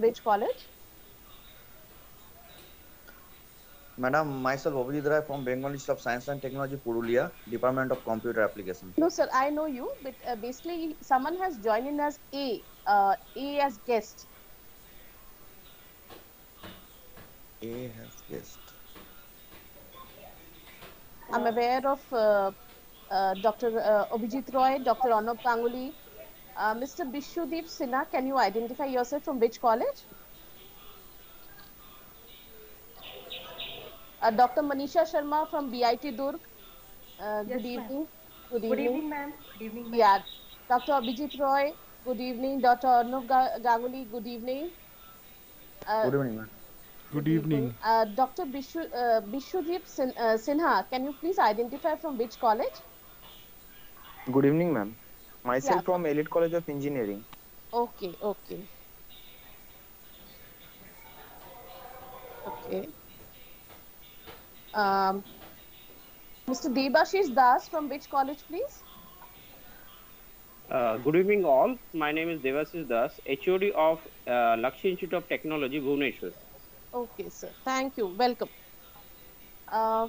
Which college? Madam, myself Abhijit Rai from Bengal Institute of Science and Technology, Purulia, Department of Computer Application. No, sir, I know you, but basically someone has joined in as A as guest. A has guessed. I'm aware of Dr. Abhijit Roy, Dr. Arnab Ganguly, Mr. Bishudip Sinha. Can you identify yourself from which college? Dr. Manisha Sharma from BIT Durg. Good Yes, ma'am. evening. Good Good evening. evening, ma'am. Good evening, ma'am. Yeah, Dr. Abhijit Roy. Good evening. Dr. Arnab Ganguly. Good evening. Uh, Good evening, ma'am. Good Good evening. evening. Dr. Bishudip Sinha, can you please identify from which college? Good evening, ma'am. Yeah, Myself from Elite College of Engineering. okay, okay, okay. Um, Mr. Debashish Das from which college, please? Good evening, all. My name is Devasish Das, HOD of Lakshya Institute of Technology, Bhubaneswar. Okay, sir. Thank you. Welcome. Uh,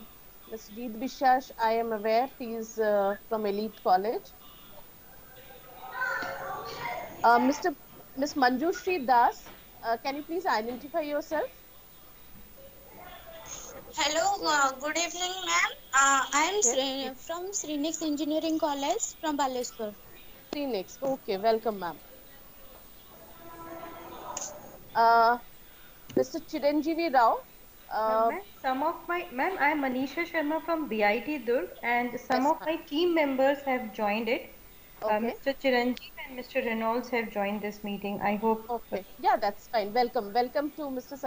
Mr. Jeet Bishash, I am aware he is from Elite College. Mr. Miss Manjushri Das, can you please identify yourself? Hello, good evening, ma'am. I am Yes. From Srinix Engineering College from Baleshwar. Phoenix. Okay, welcome, ma'am. Uh, Mr. Chiranjeevi Rao. Ma'am, ma'am, I am Manisha Sharma from BIT Durg, and some Yes, of ma'am. my team members have joined it. Okay. Mr. Chiranjeev and Mr. Reynolds have joined this meeting. I hope. Okay. Yeah, that's fine. Welcome. Welcome to Mr.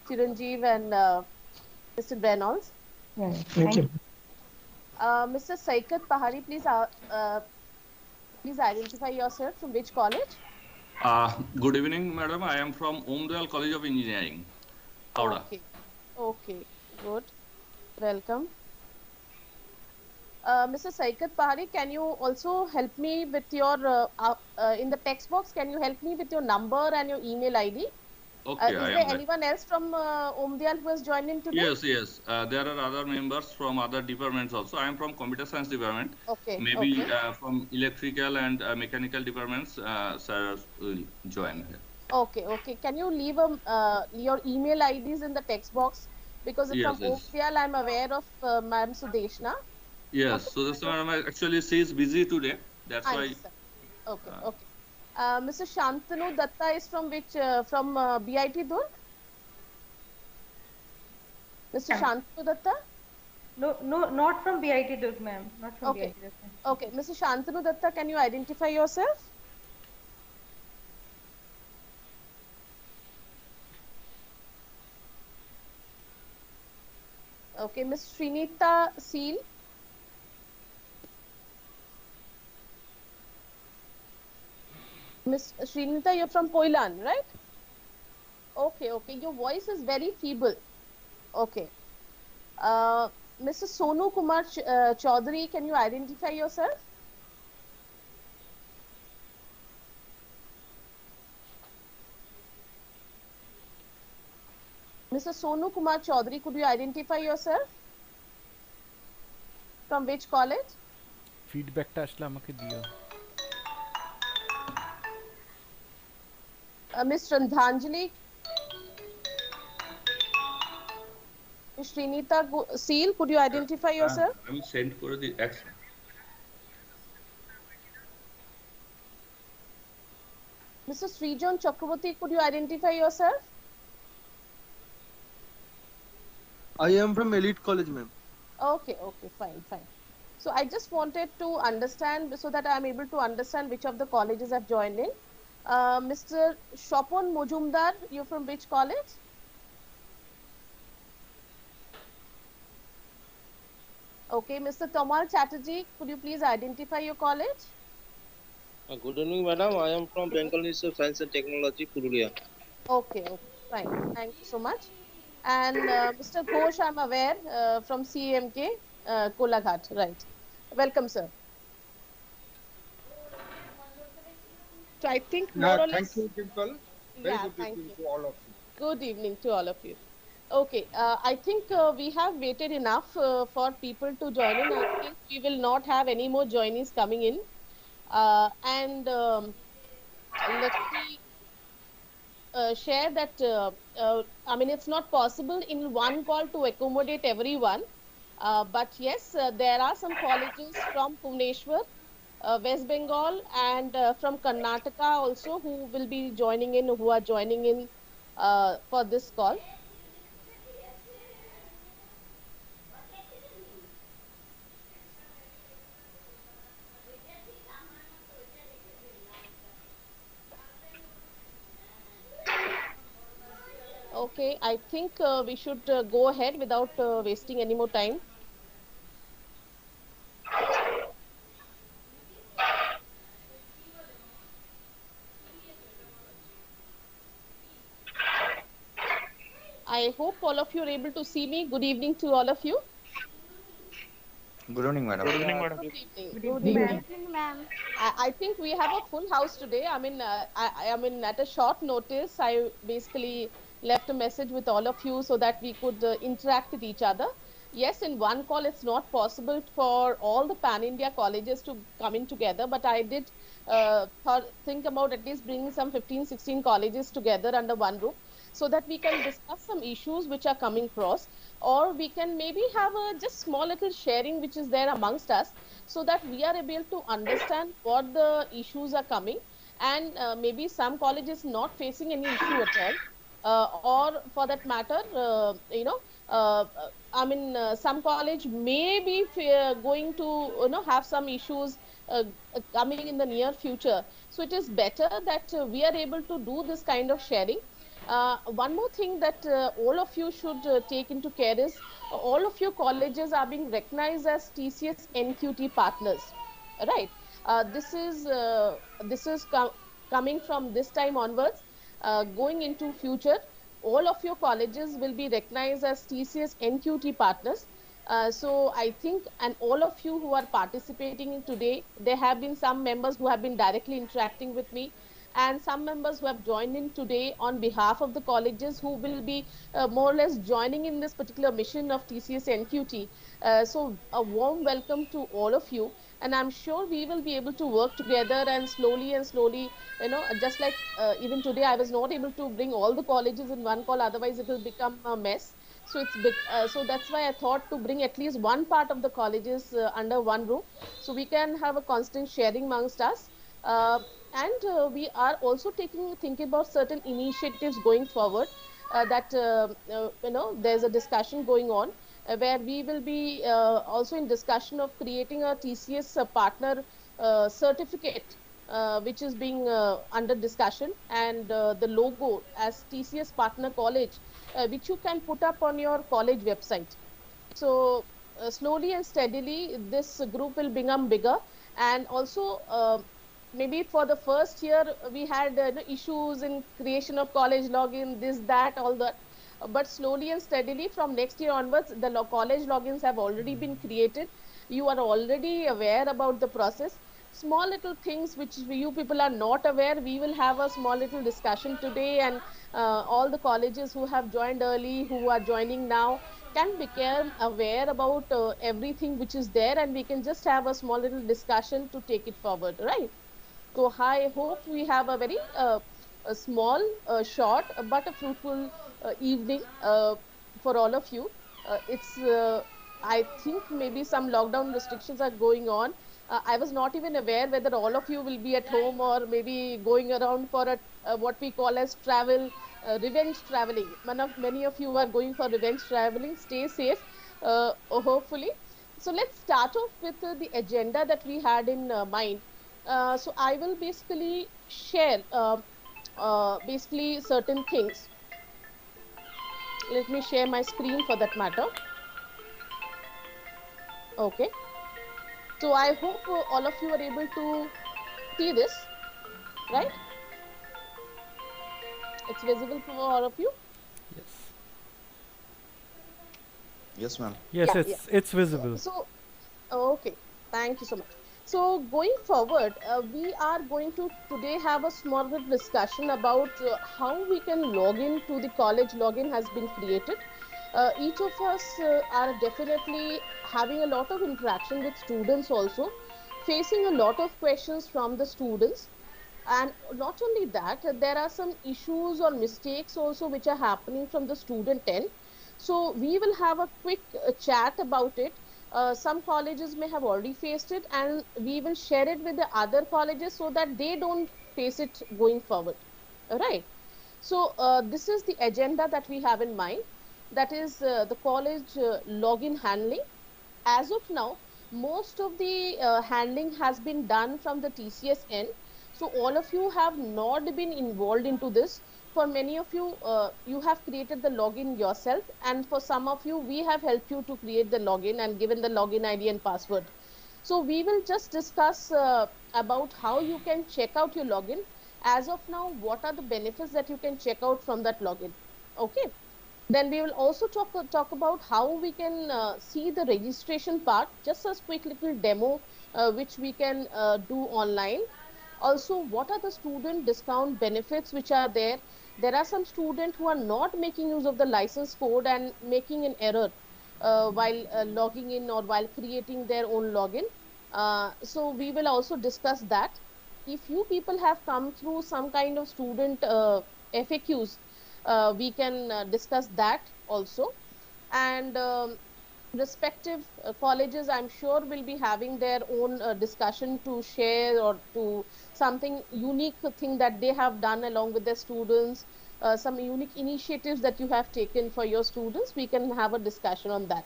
Chiranjeev and Mr. Reynolds. Yeah, thank you. Mr. Saikat Pahari, please identify yourself from which college? Good evening, madam. I am from Omdal College of Engineering, Howrah. Okay. Okay. Good. Welcome. Mr. Saikat Pahari, can you also help me with your in the text box? Can you help me with your number and your email ID? Okay, Is I there am right. anyone else from Omdial who has joined in today? Yes. There are other members from other departments also. I am from Computer Science Department. Okay. Maybe Okay. from Electrical and Mechanical departments, sir will join here. Okay. Okay. Can you leave your email IDs in the text box? Because from Yes. Omdial, I'm aware of Ma'am Sudeshna. Yes. Okay. So this madam actually she is busy today. That's I why. understand. Okay. Okay. Mr. Shantanu Datta is from which from BIT Durg? Mr. Shantanu Datta? No, not from BIT Durg, ma'am. Not from Okay. BIT Durg. Ma'am. Okay. Mr. Shantanu Datta, can you identify yourself? Okay. Ms. Srinita Seal. Miss Srinita, you're from Koilan, right? Okay, okay. Your voice is very feeble. Okay. Mr. Sonu Kumar Chaudhary, can you identify yourself? Mr. Sonu Kumar Chaudhary, could you identify yourself? From which college? ফিডব্যাকটা আসলে আমাকে দিও। Ms. Randhanjali, Ms. Srinita Seal, could you identify yourself? আমি send করে দিই Mr. Srijan Chakraborty, could you identify yourself? I am from Elite College, ma'am. Okay, okay, fine. So I just wanted to understand so that I am able to understand which of the colleges have joined in. Mr. Shopon Mojumdar, you're from which college? Okay, Mr. Tomal Chatterjee, could you please identify your college? Good evening, madam. I am from Bengal Institute of Science and Technology, Purulia. Okay, fine. Thank you so much. And Mr. Ghosh, I'm aware from CMK, Kolaghat, right? Welcome, sir. So I think more or less. Thank you, Dimple. Yeah, thank you. Good evening to all of you. Okay, I think we have waited enough for people to join in. I think we will not have any more joinees coming in. And let me share that, I mean, it's not possible in one call to accommodate everyone. But yes, there are some colleges from Bhubaneswar, West Bengal, and from Karnataka also who will be joining in, who are joining in for this call. Okay, I think we should go ahead without wasting any more time. I hope all of you are able to see me. Good evening to all of you. Good evening, madam. Good Good evening, evening. Good Good evening, evening. ma'am. ma'am. I think we have a full house today. I mean, at a short notice, I basically left a message with all of you so that we could interact with each other. Yes, in one call, it's not possible for all the Pan India colleges to come in together, but I did think about at least bringing some 15, 16 colleges together under one roof so that we can discuss some issues which are coming across, or we can maybe have a just small little sharing which is there amongst us so that we are able to understand what the issues are coming, and maybe some colleges not facing any issue at all, or for that matter, some college may be going to have some issues coming in the near future. So it is better that we are able to do this kind of sharing. One more thing that all of you should take into care is all of your colleges are being recognized as TCS NQT partners, right? This is coming from this time onwards. Going into future, all of your colleges will be recognized as TCS NQT partners. So I think, and all of you who are participating in today, there have been some members who have been directly interacting with me, and some members who have joined in today on behalf of the colleges who will be more or less joining in this particular mission of TCS NQT. So a warm welcome to all of you, and I'm sure we will be able to work together and slowly, just like even today, I was not able to bring all the colleges in one call, otherwise it will become a mess. So so that's why I thought to bring at least one part of the colleges under one roof, so we can have a constant sharing amongst us. And we are also thinking about certain initiatives going forward, that there's a discussion going on where we will be also in discussion of creating a TCS partner certificate, which is being under discussion, and the logo as TCS partner college, which you can put up on your college website. So slowly and steadily, this group will become bigger. And also, maybe for the first year, we had issues in creation of college login, this, that, all that. But slowly and steadily, from next year onwards, the college logins have already been created. You are already aware about the process. Small little things which you people are not aware, we will have a small little discussion today, and all the colleges who have joined early, who are joining now, can become aware about everything which is there, and we can just have a small little discussion to take it forward, right? So I hope we have a very a small, short, but a fruitful evening for all of you. I think maybe some lockdown restrictions are going on. I was not even aware whether all of you will be at home or maybe going around for what we call as travel, revenge traveling. Many of you are going for revenge traveling. Stay safe, hopefully. So let's start off with the agenda that we had in mind. So I will basically share basically certain things. Let me share my screen for that matter. Okay. So I hope all of you are able to see this, right? It's visible for all of you. Yes. Yes, ma'am. Yes, Yeah, it's visible. So, okay. Thank you so much. So going forward, we are going to today have a small bit discussion about how we can log in to the college. Login has been created. Each of us are definitely having a lot of interaction with students also, facing a lot of questions from the students. And not only that, there are some issues or mistakes also which are happening from the student end. So we will have a quick chat about it. Some colleges may have already faced it, and we will share it with the other colleges so that they don't face it going forward. All right. So this is the agenda that we have in mind. That is the college login handling. As of now, most of the handling has been done from the TCS end. So all of you have not been involved into this. For many of you, you have created the login yourself, and for some of you, we have helped you to create the login and given the login ID and password. So we will just discuss about how you can check out your login. As of now, what are the benefits that you can check out from that login? Okay. Then we will also talk about how we can see the registration part, just a quick little demo which we can do online. Also, what are the student discount benefits which are there? There are some students who are not making use of the license code and making an error while logging in or while creating their own login. So we will also discuss that. If you people have come through some kind of student FAQs, we can discuss that also. And respective colleges, I'm sure, will be having their own discussion to share or to something unique thing that they have done along with their students, some unique initiatives that you have taken for your students. We can have a discussion on that.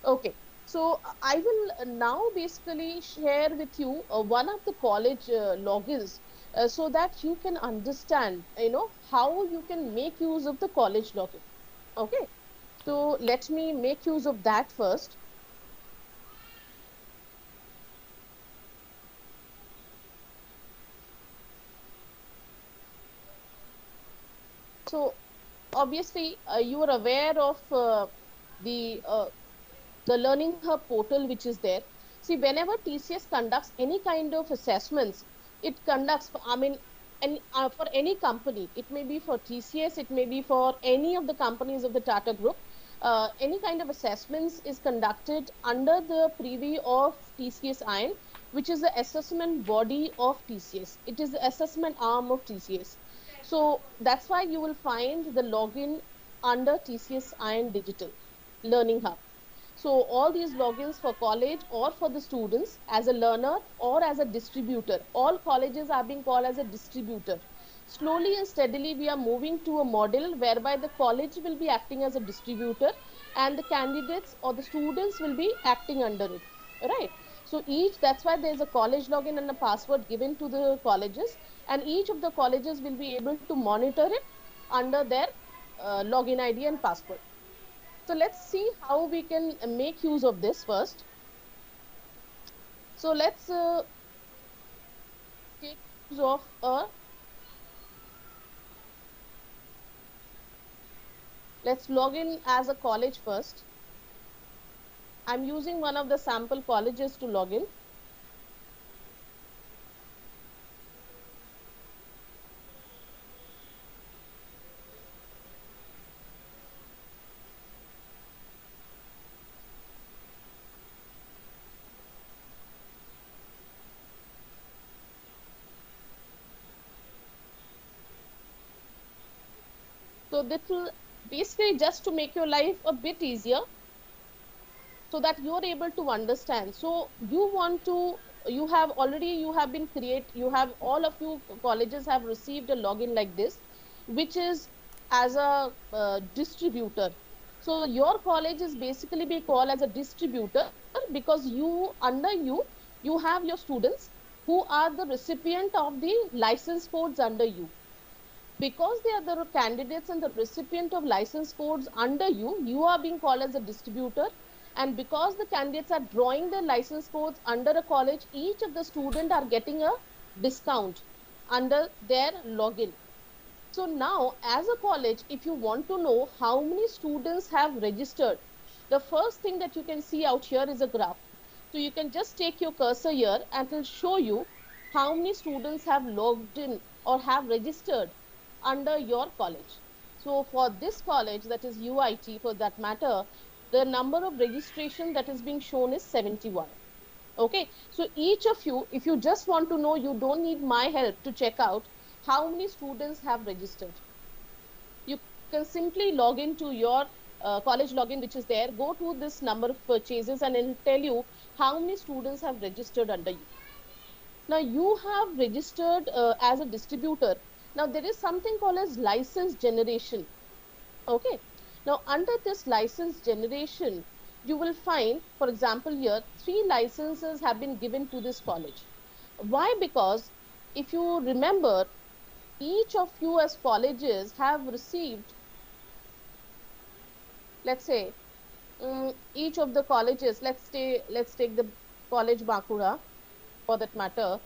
Okay. So I will now basically share with you one of the college logins so that you can understand, how you can make use of the college login. Okay. So let me make use of that first. So obviously you are aware of the Learning Hub portal which is there. See, whenever TCS conducts any kind of assessments, it conducts, and for any company, it may be for TCS, it may be for any of the companies of the Tata Group, any kind of assessments is conducted under the privy of TCS Iron, which is the assessment body of TCS. It is the assessment arm of TCS. So that's why you will find the login under TCS Iron Digital Learning Hub. So all these logins for college or for the students as a learner or as a distributor, all colleges are being called as a distributor. Slowly and steadily, we are moving to a model whereby the college will be acting as a distributor and the candidates or the students will be acting under it, right? So that's why there is a college login and a password given to the colleges, and each of the colleges will be able to monitor it under their login ID and password. So let's see how we can make use of this first. So let's take use of let's log in as a college first. I'm using one of the sample colleges to log in. So this will basically just to make your life a bit easier so that you are able to understand. So you have been all of you colleges have received a login like this, which is as a distributor. So your college is basically be called as a distributor because you have your students who are the recipient of the license codes under you. Because they are the candidates and the recipient of license codes under you, you are being called as a distributor. And because the candidates are drawing their license codes under a college, each of the students are getting a discount under their login. So now, as a college, if you want to know how many students have registered, the first thing that you can see out here is a graph. So you can just take your cursor here and it will show you how many students have logged in or have registered under your college. So for this college, that is UIT for that matter, the number of registration that is being shown is 71. Okay, so each of you, if you just want to know, you don't need my help to check out how many students have registered. You can simply log into your college login, which is there, go to this number of purchases and it will tell you how many students have registered under you. Now you have registered as a distributor. Now there is something called as license generation. Okay. Now under this license generation, you will find, for example, here 3 licenses have been given to this college. Why? Because if you remember, each of you as colleges have received, let's say, each of the colleges, let's take the college Bankura for that matter.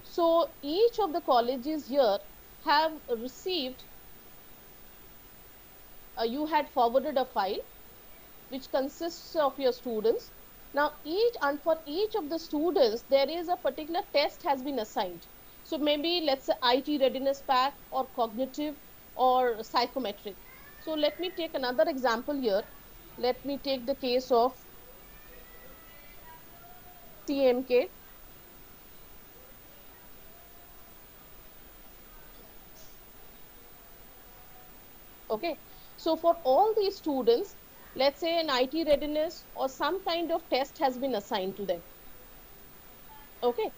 So each of the colleges here have received, you had forwarded a file which consists of your students. Now for each of the students, there is a particular test has been assigned. So maybe let's say IT readiness pack or cognitive or psychometric. So let me take another example here. Let me take the case of TMK. Okay, so for all these students, let's say an IT readiness or some kind of test has been assigned to them. Okay,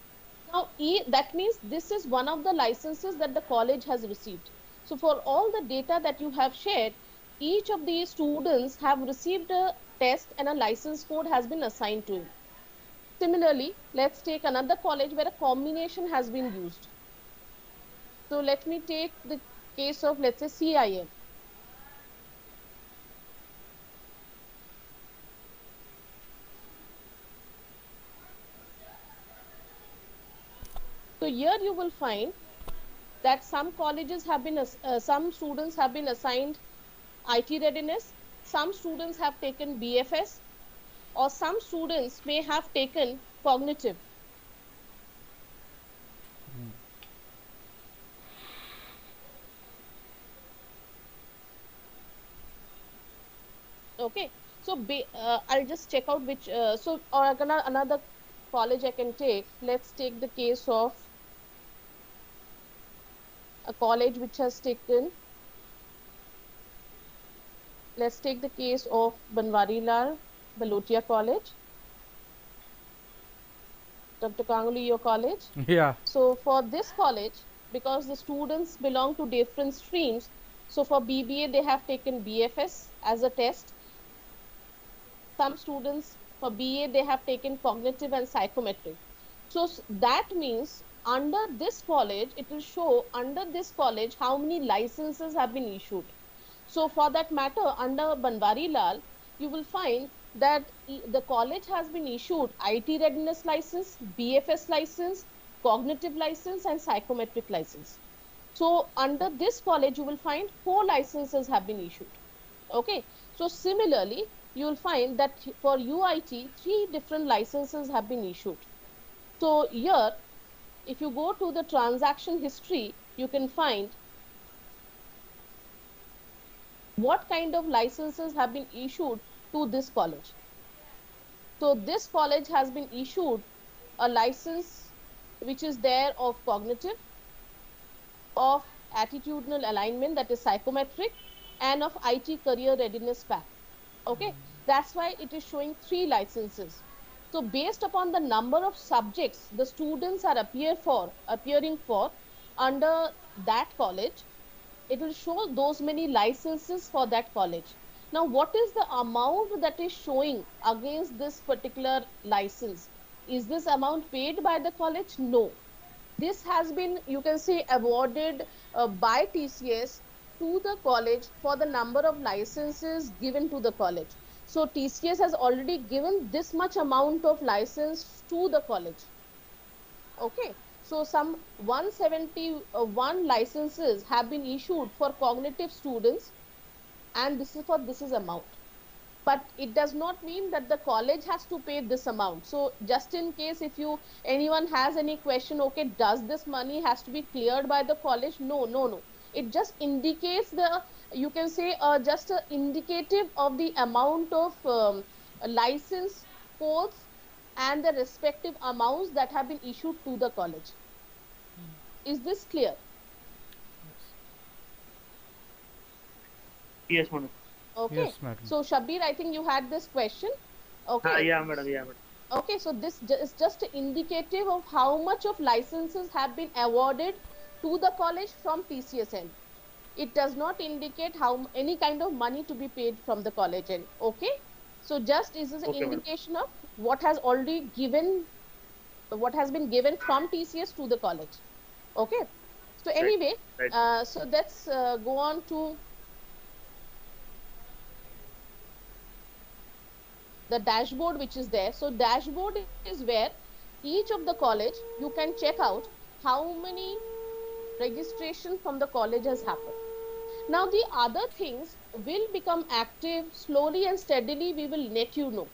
now that means this is one of the licenses that the college has received. So for all the data that you have shared, each of these students have received a test and a license code has been assigned to him. Similarly, let's take another college where a combination has been used. So let me take the case of, let's say, CIM. So here you will find that some colleges have been, some students have been assigned IT readiness, some students have taken BFS, or some students may have taken cognitive. Okay, so I'll just check out which, or another college I can take. Let's take the case of a college which has taken, let's take the case of Banwarilal Balotia College. Dr. Ganguly, your college? Yeah. So for this college, because the students belong to different streams, so for BBA they have taken BFS as a test. Some students for BA they have taken cognitive and psychometric. So that means under this college, it will show under this college how many licenses have been issued. So for that matter, under Banwarilal, you will find that the college has been issued IT readiness license, BFS license, cognitive license and psychometric license. So under this college, you will find 4 licenses have been issued. Okay. So similarly, you will find that for UIT, 3 different licenses have been issued. So here, if you go to the transaction history, you can find what kind of licenses have been issued to this college. So this college has been issued a license which is there of cognitive, of attitudinal alignment, that is psychometric, and of IT career readiness pack. Okay, that's why it is showing 3 licenses. So based upon the number of subjects the students are appearing for under that college, it will show those many licenses for that college. Now, what is the amount that is showing against this particular license? Is this amount paid by the college? No. This has been, you can say, awarded by TCS to the college for the number of licenses given to the college. So TCS has already given this much amount of license to the college. Okay. So some 171 licenses have been issued for cognitive students, and this is amount. but it does not mean that the college has to pay this amount. So just in case if anyone has any question, okay, does this money has to be cleared by the college? No. It just indicates you can say just a indicative of the amount of license codes and the respective amounts that have been issued to the college. Is this clear? Yes, madam. Okay. Yes, madam. So Shabir, I think you had this question. Okay. Yeah, madam. Yeah, madam. Okay, so this is just indicative of how much of licenses have been awarded to the college from TCS end. It does not indicate how any kind of money to be paid from the college end. Okay, so just is an Okay, indication of what has already given, what has been given from TCS to the college. Okay, so anyway, Right. so let's go on to the dashboard which is there. So dashboard is where each of the college you can check out how many registration from the college has happened. Now the other things will become active slowly and steadily. We will let you know.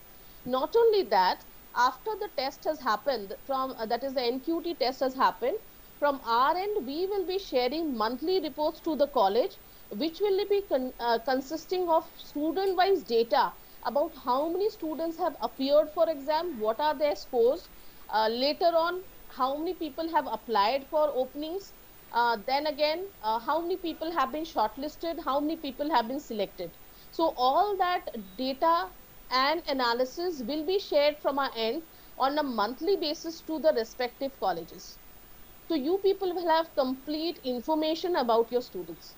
Not only that, after the test has happened from that is the NQT test has happened, from our end we will be sharing monthly reports to the college, which will be consisting of student wise data about how many students have appeared for exam, what are their scores, later on how many people have applied for openings, then again how many people have been shortlisted, how many people have been selected. So all that data and analysis will be shared from our end on a monthly basis to the respective colleges. So you people will have complete information about your students.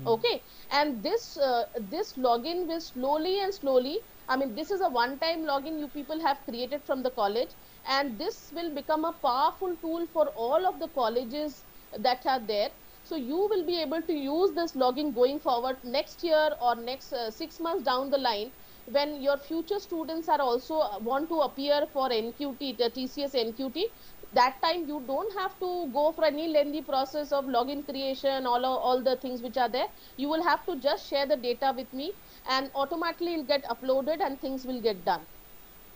Okay, and this login will slowly and slowly, I mean this is a one-time login you people have created from the college, and this will become a powerful tool for all of the colleges that are there. So you will be able to use this login going forward next year or next 6 months down the line, when your future students are also want to appear for NQT, the TCS NQT. That time you don't have to go for any lengthy process of login creation, all the things which are there. You will have to just share the data with me, and automatically it will get uploaded and things will get done.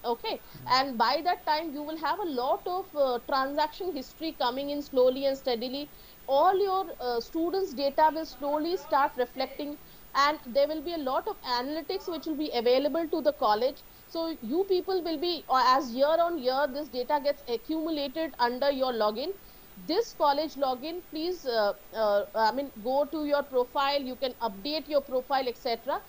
Okay, and by that time you will have a lot of transaction history coming in slowly and steadily. All your students data will slowly start reflecting, and there will be a lot of analytics which will be available to the college. So you people will be, as year on year this data gets accumulated under your login, this college login, please I mean go to your profile, you can update your profile, etc.,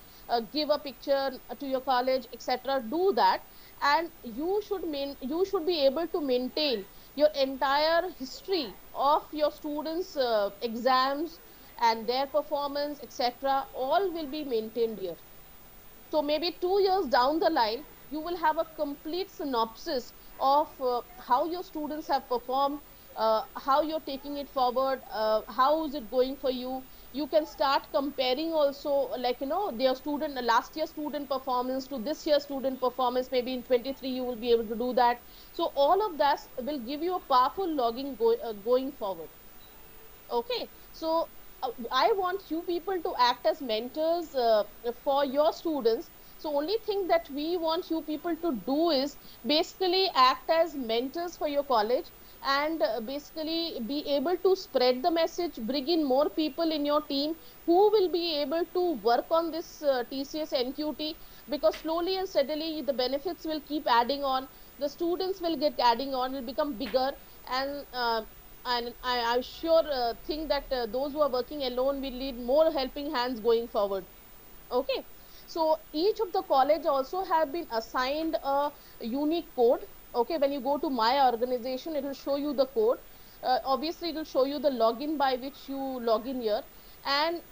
give a picture to your college, etc., do that, and you should be able to maintain your entire history of your students exams and their performance, etc., all will be maintained here. So maybe 2 years down the line, you will have a complete synopsis of how your students have performed, how you're taking it forward, how is it going for you. You can start comparing also, like, their student, last year student performance to this year student performance. Maybe in 23 you will be able to do that. So all of that will give you a powerful logging going forward. Okay, so I want you people to act as mentors for your students. So only thing that we want you people to do is basically act as mentors for your college, and basically be able to spread the message, bring in more people in your team who will be able to work on this TCS NQT, because slowly and steadily the benefits will keep adding on, the students will get adding on, will become bigger, and I sure think that those who are working alone will need more helping hands going forward. Okay, so each of the college also have been assigned a unique code. Okay, when you go to my organization, it will show you the code. Obviously, it will show you the login by which you log in here, and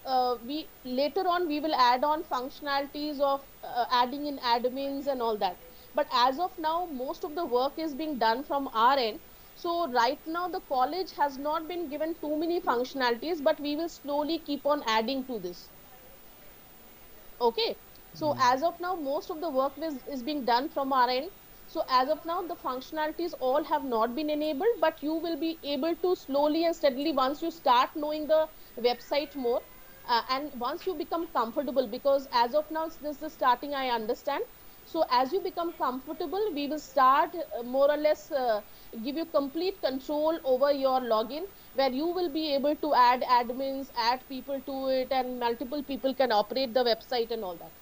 we later on we will add on functionalities of adding in admins and all that. But as of now, most of the work is being done from our end. So right now the college has not been given too many functionalities, but we will slowly keep on adding to this. Okay, so as of now most of the work is being done from our end. So as of now the functionalities all have not been enabled, but you will be able to slowly and steadily, once you start knowing the website more, And once you become comfortable, because as of now this is the starting, I understand. So as you become comfortable, we will start more or less give you complete control over your login, where you will be able to add admins, add people to it, and multiple people can operate the website and all that.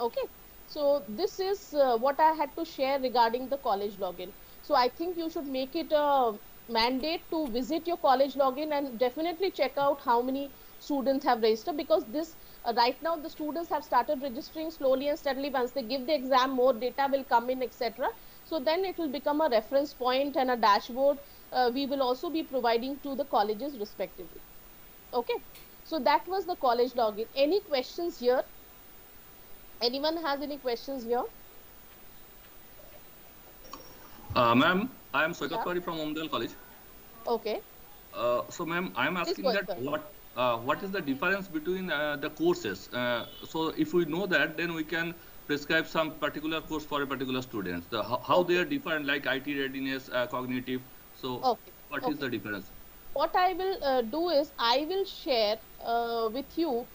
Okay, so this is what I had to share regarding the college login. So I think you should make it a mandate to visit your college login and definitely check out how many students have registered, because this right now the students have started registering slowly and steadily. Once they give the exam, more data will come in, etc. So then it will become a reference point and a dashboard we will also be providing to the colleges respectively. Okay, so that was the college login. Any questions here? Anyone has any questions here? Ma'am, I am Soikat Yeah. Pari from Omdal College. Okay. So, ma'am, I am Please asking go that ahead, sir. what is the difference between the courses? So, if we know that, then we can prescribe some particular course for a particular student. How they are different, like IT readiness, cognitive. So, Okay. what is Okay. the difference? What I will do is I will share with you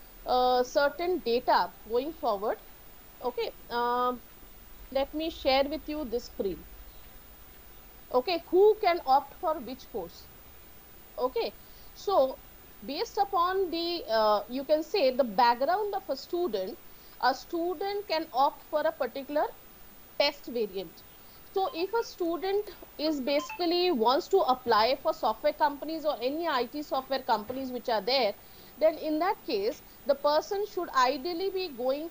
certain data going forward. Okay. Let me share with you this screen. Okay. Who can opt for which course? Okay. So based upon the you can say the background of a student can opt for a particular test variant. So if a student is basically wants to apply for software companies or any IT software companies which are there, then in that case the person should ideally be going,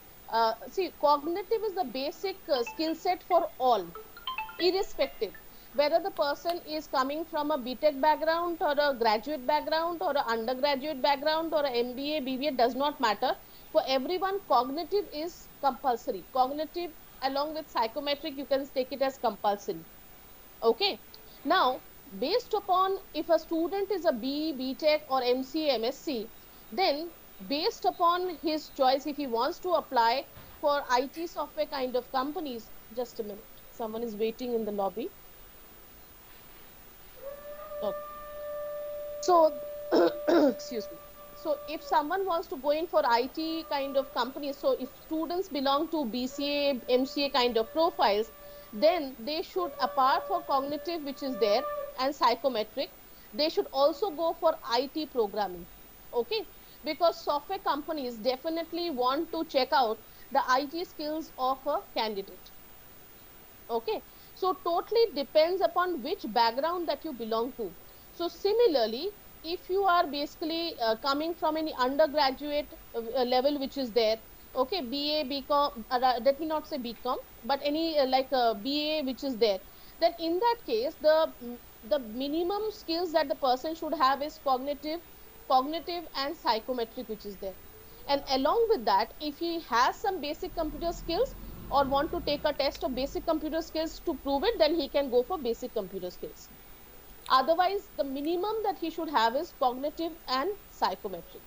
see, cognitive is the basic skill set for all, irrespective whether the person is coming from a BTech background or a graduate background or an undergraduate background or a MBA, BBA, does not matter. For everyone, cognitive is compulsory. Cognitive along with psychometric, you can take it as compulsory. Okay. Now, based upon if a student is a BE, BTech or MCA, MSc, then based upon his choice, if he wants to apply for IT software kind of companies, just a minute, someone is waiting in the lobby. Okay. So, excuse me. So, if someone wants to go in for IT kind of companies, so if students belong to BCA, MCA kind of profiles, then they should, apart for cognitive, which is there, and psychometric, they should also go for IT programming. Okay, because software companies definitely want to check out the IT skills of a candidate. Okay, so totally depends upon which background that you belong to. So similarly, if you are basically coming from any undergraduate level which is there, okay, BA, BCom, let me not say BCom, but any like BA which is there, then in that case the minimum skills that the person should have is cognitive and psychometric which is there. And along with that, if he has some basic computer skills or want to take a test of basic computer skills to prove it, then he can go for basic computer skills. Otherwise, the minimum that he should have is cognitive and psychometric.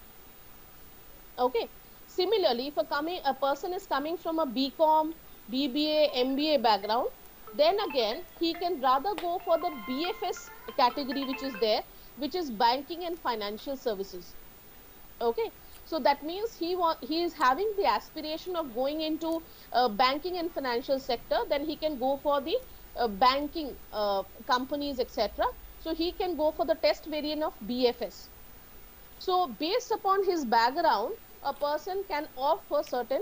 Okay. Similarly, if a person is coming from a BCom, BBA, MBA background, then again he can rather go for the BFS category which is there, which is banking and financial services. Okay. So that means he is having the aspiration of going into banking and financial sector, then he can go for the banking companies, etc. So he can go for the test variant of BFS. So based upon his background, a person can opt for certain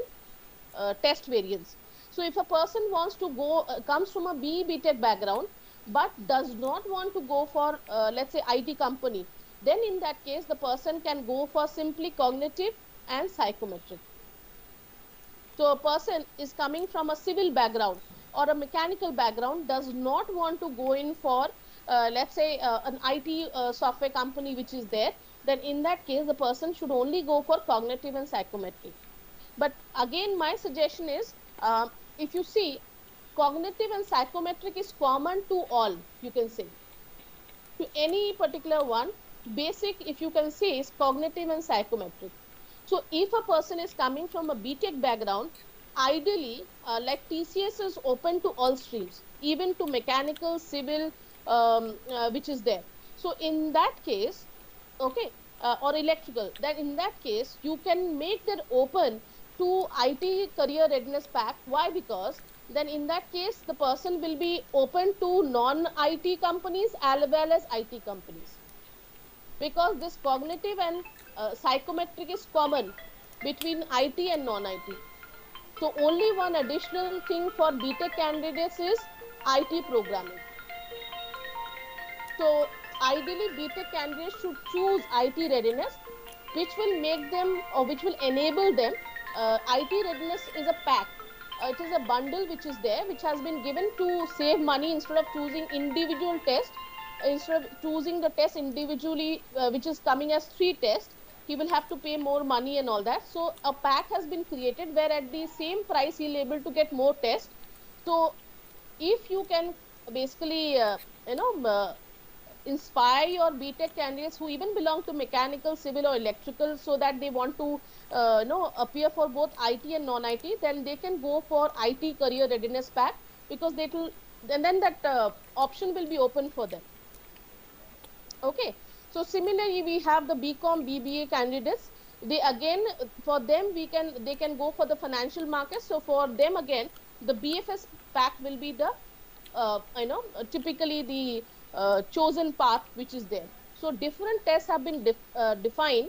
test variants. So if a person wants to go, comes from a BE BTech background, but does not want to go for, let's say, IT company, then in that case, the person can go for simply cognitive and psychometric. So a person is coming from a civil background or a mechanical background, does not want to go in for, let's say, an IT software company which is there, then in that case, the person should only go for cognitive and psychometric. But again, my suggestion is, if you see, cognitive and psychometric is common to all, you can say. To any particular one, basic, if you can say, is cognitive and psychometric. So if a person is coming from a BTech background, ideally, like TCS is open to all streams, even to mechanical, civil, which is there. So in that case, okay, or electrical, then in that case you can make that open to IT career readiness pack. Why? Because then in that case the person will be open to non-IT companies as well as IT companies, because this cognitive and psychometric is common between IT and non-IT. So only one additional thing for BTech candidates is IT programming. So ideally BTech candidates should choose IT readiness, which will make them or which will enable them. IT readiness is a pack. It is a bundle which is there, which has been given to save money. Instead of choosing individual test, instead of choosing the test individually, which is coming as 3 tests, he will have to pay more money and all that. So a pack has been created where at the same price he'll able to get more tests. So if you can basically inspire your BTech candidates who even belong to mechanical, civil or electrical, so that they want to appear for both IT and non-IT, then they can go for IT career readiness pack, because they will, and then that option will be open for them. Okay. So similarly, we have the BCom, BBA candidates. They again, for them, they can go for the financial markets. So for them again, the BFS pack will be the typically the chosen path which is there. So different tests have been defined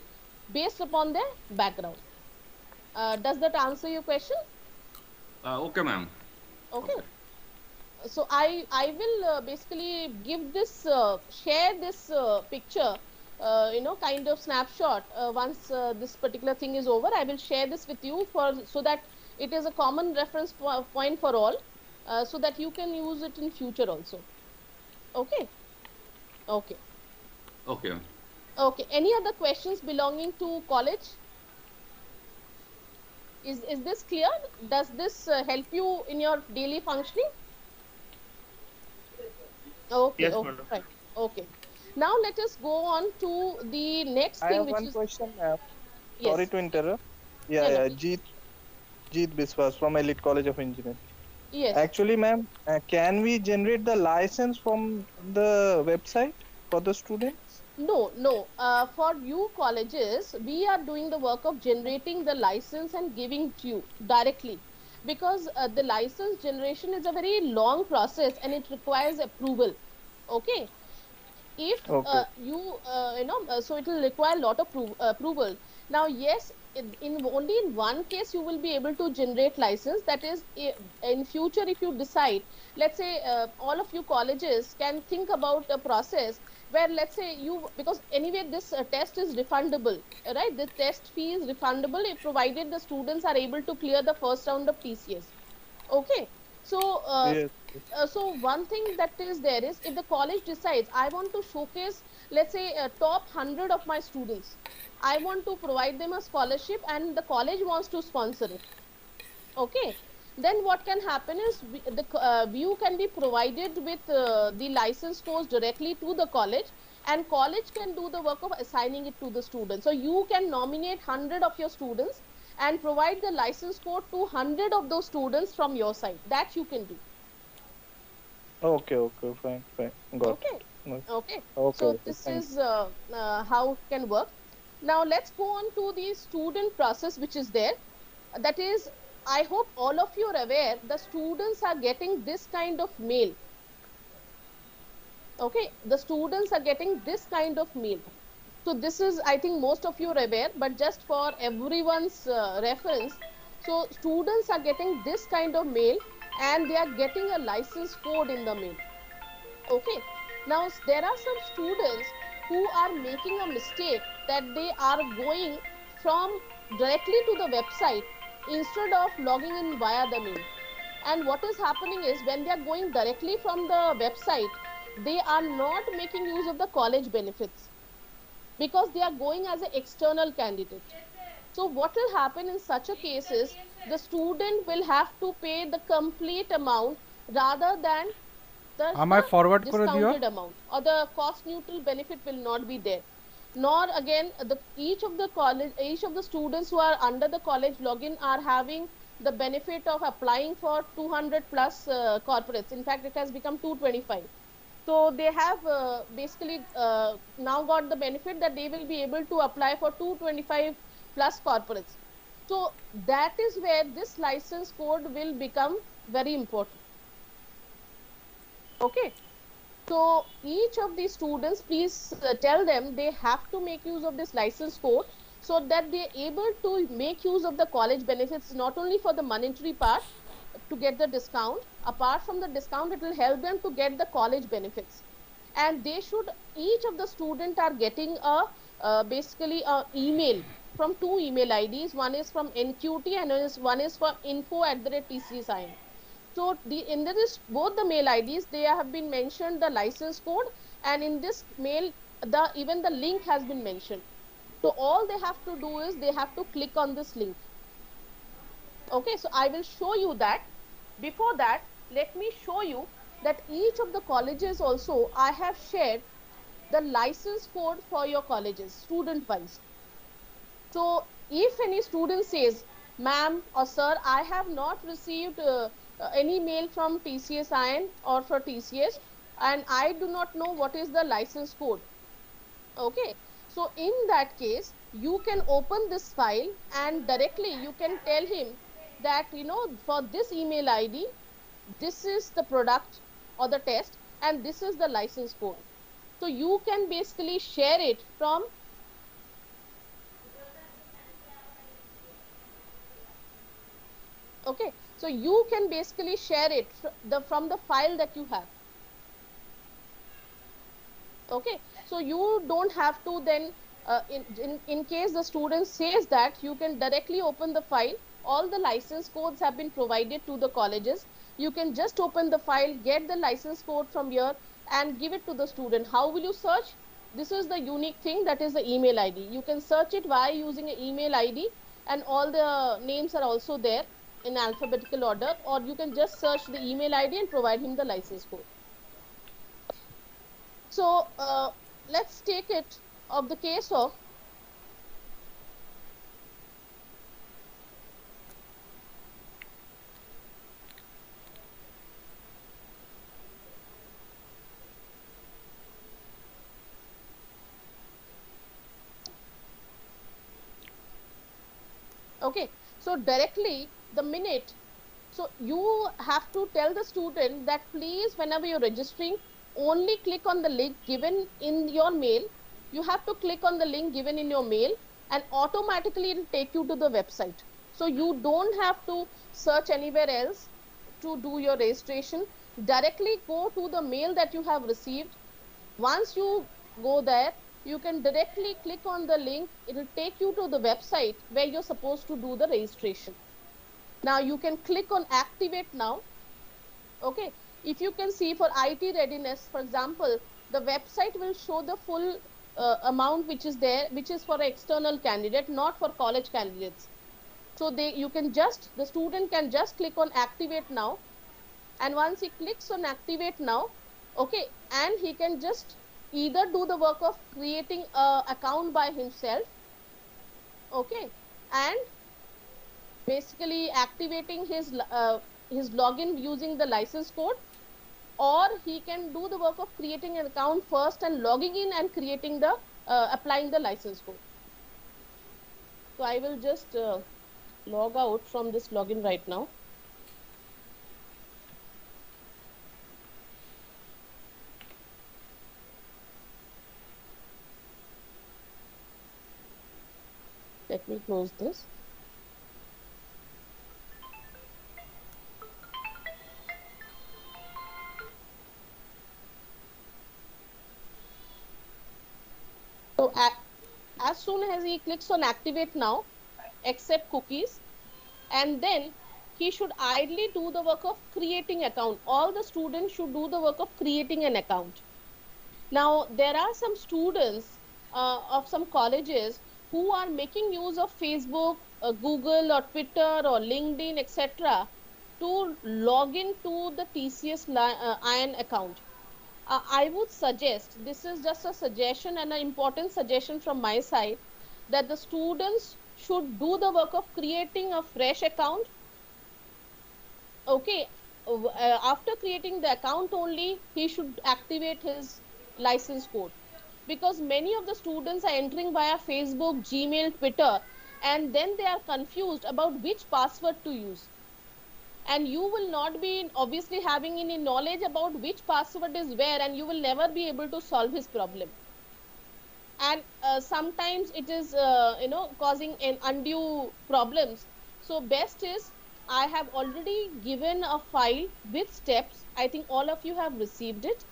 based upon their background. Does that answer your question? Okay, ma'am. Okay. So I will basically give this share this picture, kind of snapshot. Once this particular thing is over, I will share this with you so that it is a common reference point for all, so that you can use it in future also. Okay. Okay. Okay. Okay. Any other questions belonging to college? Is this clear? Does this help you in your daily functioning? Okay. Yes, Okay. madam. Right. Okay. Now let us go on to the next I thing, have which one is question. Yes. Sorry to interrupt. No, no, Jeet Biswas from Elite College of Engineering. Yes. Actually, ma'am, can we generate the license from the website for the students? No. For you colleges, we are doing the work of generating the license and giving to you directly, because the license generation is a very long process and it requires approval. Okay. If Okay. so it will require a lot of approval. Now, yes, in only in one case you will be able to generate license. That is, in future, if you decide, let's say all of you colleges can think about a process where, let's say because anyway this test is refundable, right? The test fee is refundable if provided the students are able to clear the first round of TCS. Okay. So Yes. so one thing that is there is, if the college decides, I want to showcase, let's say, top 100 of my students, I want to provide them a scholarship and the college wants to sponsor it. Okay. Then what can happen is you can be provided with the license course directly to the college, and college can do the work of assigning it to the student. So you can nominate 100 of your students and provide the license code to 100 of those students from your side. That you can do. Okay. Fine. Got Okay. it. Okay. Okay. So this Thanks. is how it can work. Now let's go on to the student process which is there. That is, I hope all of you are aware, the students are getting this kind of mail. Okay, the students are getting this kind of mail. So this is, I think most of you are aware, but just for everyone's reference, so students are getting this kind of mail and they are getting a license code in the mail. Okay. Now there are some students who are making a mistake, that they are going from directly to the website instead of logging in via the mail. And what is happening is, when they are going directly from the website, they are not making use of the college benefits, because they are going as an external candidate. So what will happen in such a case is, the student will have to pay the complete amount rather than the আমায় forward করে দিও। discounted amount, or the cost neutral benefit will not be there. Nor again, each of the students who are under the college login are having the benefit of applying for 200 plus corporates. In fact, it has become 225. So they have basically now got the benefit that they will be able to apply for 225 plus corporates. So that is where this license code will become very important. Okay. So each of these students, please tell them they have to make use of this license code so that they are able to make use of the college benefits, not only for the monetary part to get the discount. Apart from the discount, it will help them to get the college benefits. And they should, each of the student are getting a basically a email from two email IDs. One is from NQT and one is from info@tcsign. So in this both the mail IDs, they have been mentioned the license code, and in this mail even the link has been mentioned. So all they have to do is they have to click on this link. Okay, so I will show you that. Before that, let me show you that each of the colleges also I have shared the license code for your colleges student wise. So if any student says, ma'am or sir, I have not received any mail from TCS IN or for TCS, and I do not know what is the license code. Okay, so in that case, you can open this file and directly you can tell him that, you know, for this email ID, this is the product or the test and this is the license code. So you can basically share it from okay, so you can basically share it from the file that you have. Okay, so you don't have to then in case the student says that, you can directly open the file. All the license codes have been provided to the colleges. You can just open the file, get the license code from here and give it to the student. How will you search? This is the unique thing, that is the email ID. You can search it via using an email ID, and all the names are also there in alphabetical order, or you can just search the email ID and provide him the license code. So let's take it of the case of okay, so directly the minute, so you have to tell the student that please, whenever you're registering, only click on the link given in your mail. You have to click on the link given in your mail and automatically it will take you to the website. So you don't have to search anywhere else to do your registration. Directly go to the mail that you have received. Once you go there, you can directly click on the link. It will take you to the website where you're supposed to do the registration. Now you can click on activate now. Okay, if you can see for IT readiness, for example, the website will show the full amount which is there, which is for an external candidate, not for college candidates. So the student can just click on activate now, and once he clicks on activate now, okay, and he can just either do the work of creating an account by himself, okay, and basically activating his login using the license code, or he can do the work of creating an account first and logging in and creating the applying the license code. So I will just log out from this login right now. Let me close this. So as soon as he clicks on activate now, accept cookies, and then he should ideally do the work of creating account. All the students should do the work of creating an account. Now there are some students of some colleges who are making use of Facebook, Google or Twitter or LinkedIn, etc. to log in to the TCS IN account. I would suggest, this is just a suggestion and an important suggestion from my side, that the students should do the work of creating a fresh account, okay, after creating the account only, he should activate his license code, because many of the students are entering via Facebook, Gmail, Twitter, and then they are confused about which password to use. And you will not be obviously having any knowledge about which password is where, and you will never be able to solve his problem. And sometimes it is causing an undue problems. So best is, I have already given a file with steps. I think all of you have received it.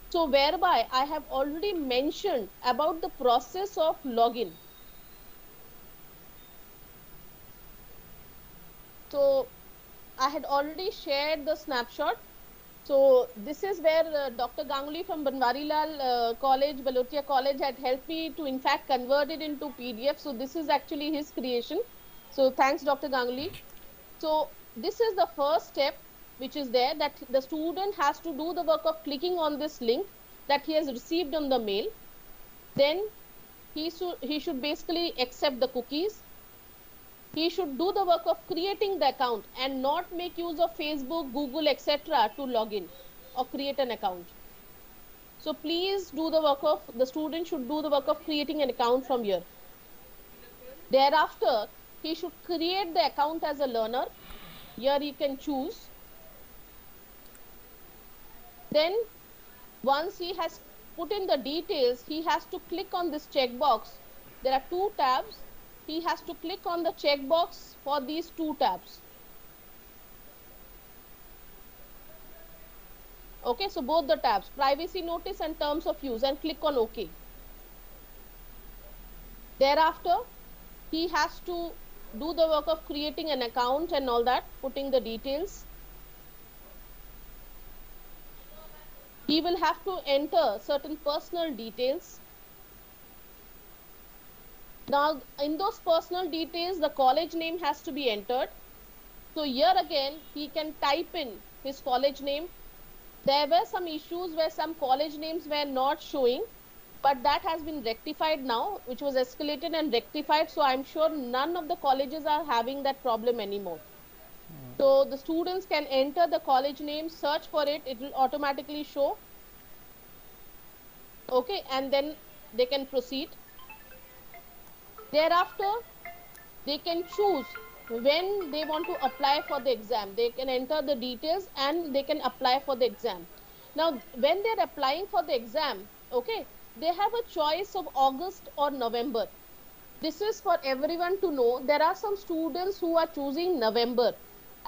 So whereby I have already mentioned about the process of login. So I had already shared the snapshot. So this is where Dr. Ganguly from Banwarilal College, Balotia College, had helped me to in fact convert it into PDF. So this is actually his creation. So thanks, Dr. Ganguly. So this is the first step which is there, that the student has to do the work of clicking on this link that he has received on the mail. Then he should basically accept the cookies. He should do the work of creating the account and not make use of Facebook, Google, etc. to log in or create an account. So please do the work of, the student should do the work of creating an account from here. Thereafter, he should create the account as a learner. Here he can choose. Then once he has put in the details, he has to click on this checkbox. There are two tabs. He has to click on the checkbox for these two tabs. Okay, so both the tabs, privacy notice and terms of use, and click on OK. Thereafter, he has to do the work of creating an account and all that, putting the details. He will have to enter certain personal details. Now, in those personal details, the college name has to be entered. So here again, he can type in his college name. There were some issues where some college names were not showing, but that has been rectified now, which was escalated and rectified. So I'm sure none of the colleges are having that problem anymore. So the students can enter the college name, search for it, it will automatically show. Okay, and then they can proceed. Thereafter, they can choose when they want to apply for the exam. They can enter the details and they can apply for the exam. Now, when they're applying for the exam, okay, they have a choice of August or November. This is for everyone to know. There are some students who are choosing November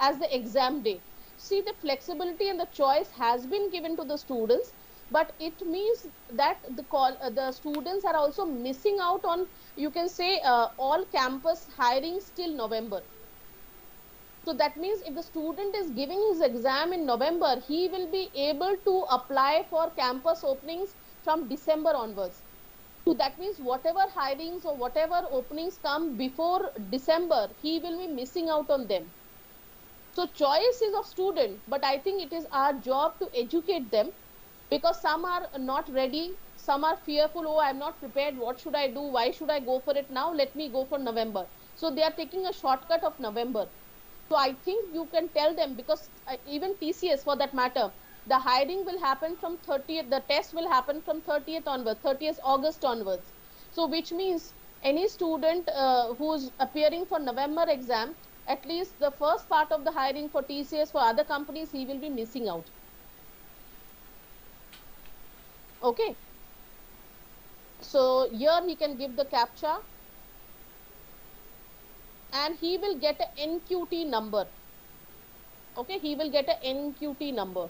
as the exam day. See, the flexibility and the choice has been given to the students, but it means that the students are also missing out on, you can say, all campus hirings till November. So that means if the student is giving his exam in November, he will be able to apply for campus openings from December onwards. So that means whatever hirings or whatever openings come before December, he will be missing out on them. So choice is of student, but I think it is our job to educate them, because some are not ready, some are fearful, oh, I'm not prepared, what should I do, why should I go for it now, let me go for November. So they are taking a shortcut of November. So I think you can tell them, because even TCS for that matter, the hiring will happen from 30th, the test will happen from 30th onwards, 30th August onwards. So which means any student who's appearing for November exam, at least the first part of the hiring for TCS, for other companies, he will be missing out. Okay. So here he can give the CAPTCHA and he will get an NQT number. Okay, he will get an NQT number.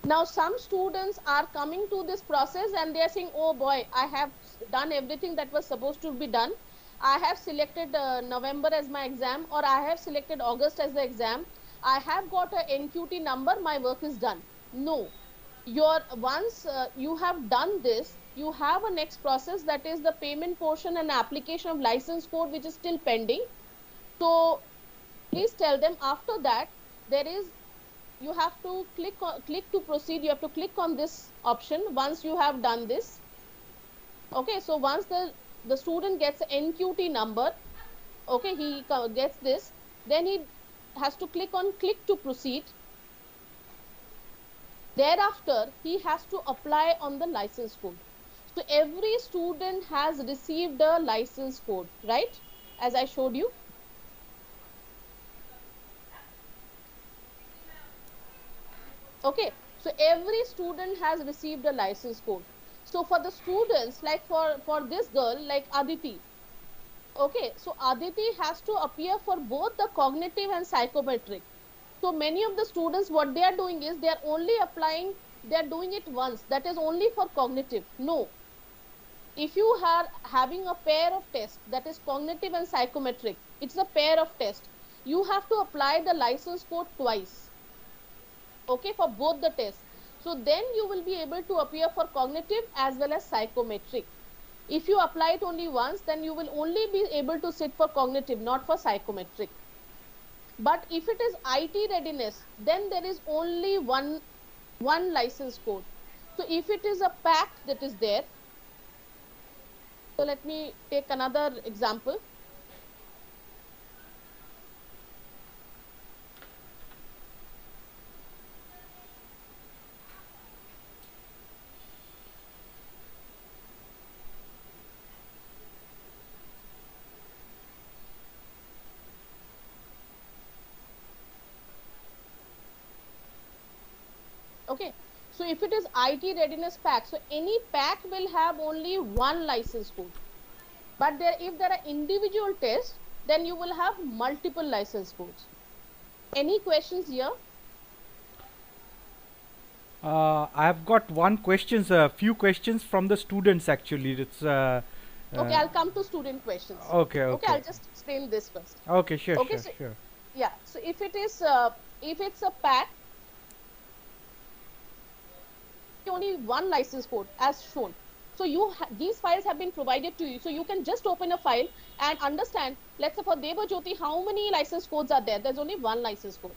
Now some students are coming to this process and they are saying, oh boy, I have done everything that was supposed to be done. I have selected November as my exam, or I have selected August as the exam. I have got an NQT number, my work is done. No. Once you have done this, you have a next process, that is the payment portion and application of license code, which is still pending. So please tell them after that you have to click to proceed. You have to click on this option once you have done this. Okay, so once the student gets an NQT number, okay, he gets this, then he has to click to proceed. Thereafter, he has to apply on the license code. So every student has received a license code, right? As I showed you. Okay, so every student has received a license code. So for the students, like for this girl, like Aditi, okay, so Aditi has to appear for both the cognitive and psychometric. So many of the students, what they are doing is they are only applying, they are doing it once, that is only for cognitive. No, if you are having a pair of tests, that is cognitive and psychometric, it's a pair of tests, you have to apply the license code twice, okay, for both the tests. So then you will be able to appear for cognitive as well as psychometric. If you apply it only once, then you will only be able to sit for cognitive, not for psychometric. But if it is IT readiness, then there is only one license code. So if it is a pact that is there, so let me take another example. Okay, so if it is IT readiness pack, so any pack will have only one license code. But if there are individual tests, then you will have multiple license codes. Any questions here? I've got a few questions from the students actually. It's okay, I'll come to student questions. Okay, I'll just explain this first. Okay, sure. Yeah, so if it's a pack, only one license code as shown. So these files have been provided to you, so you can just open a file and understand. Let's say for Debajyoti, how many license codes are there? There's only one license code.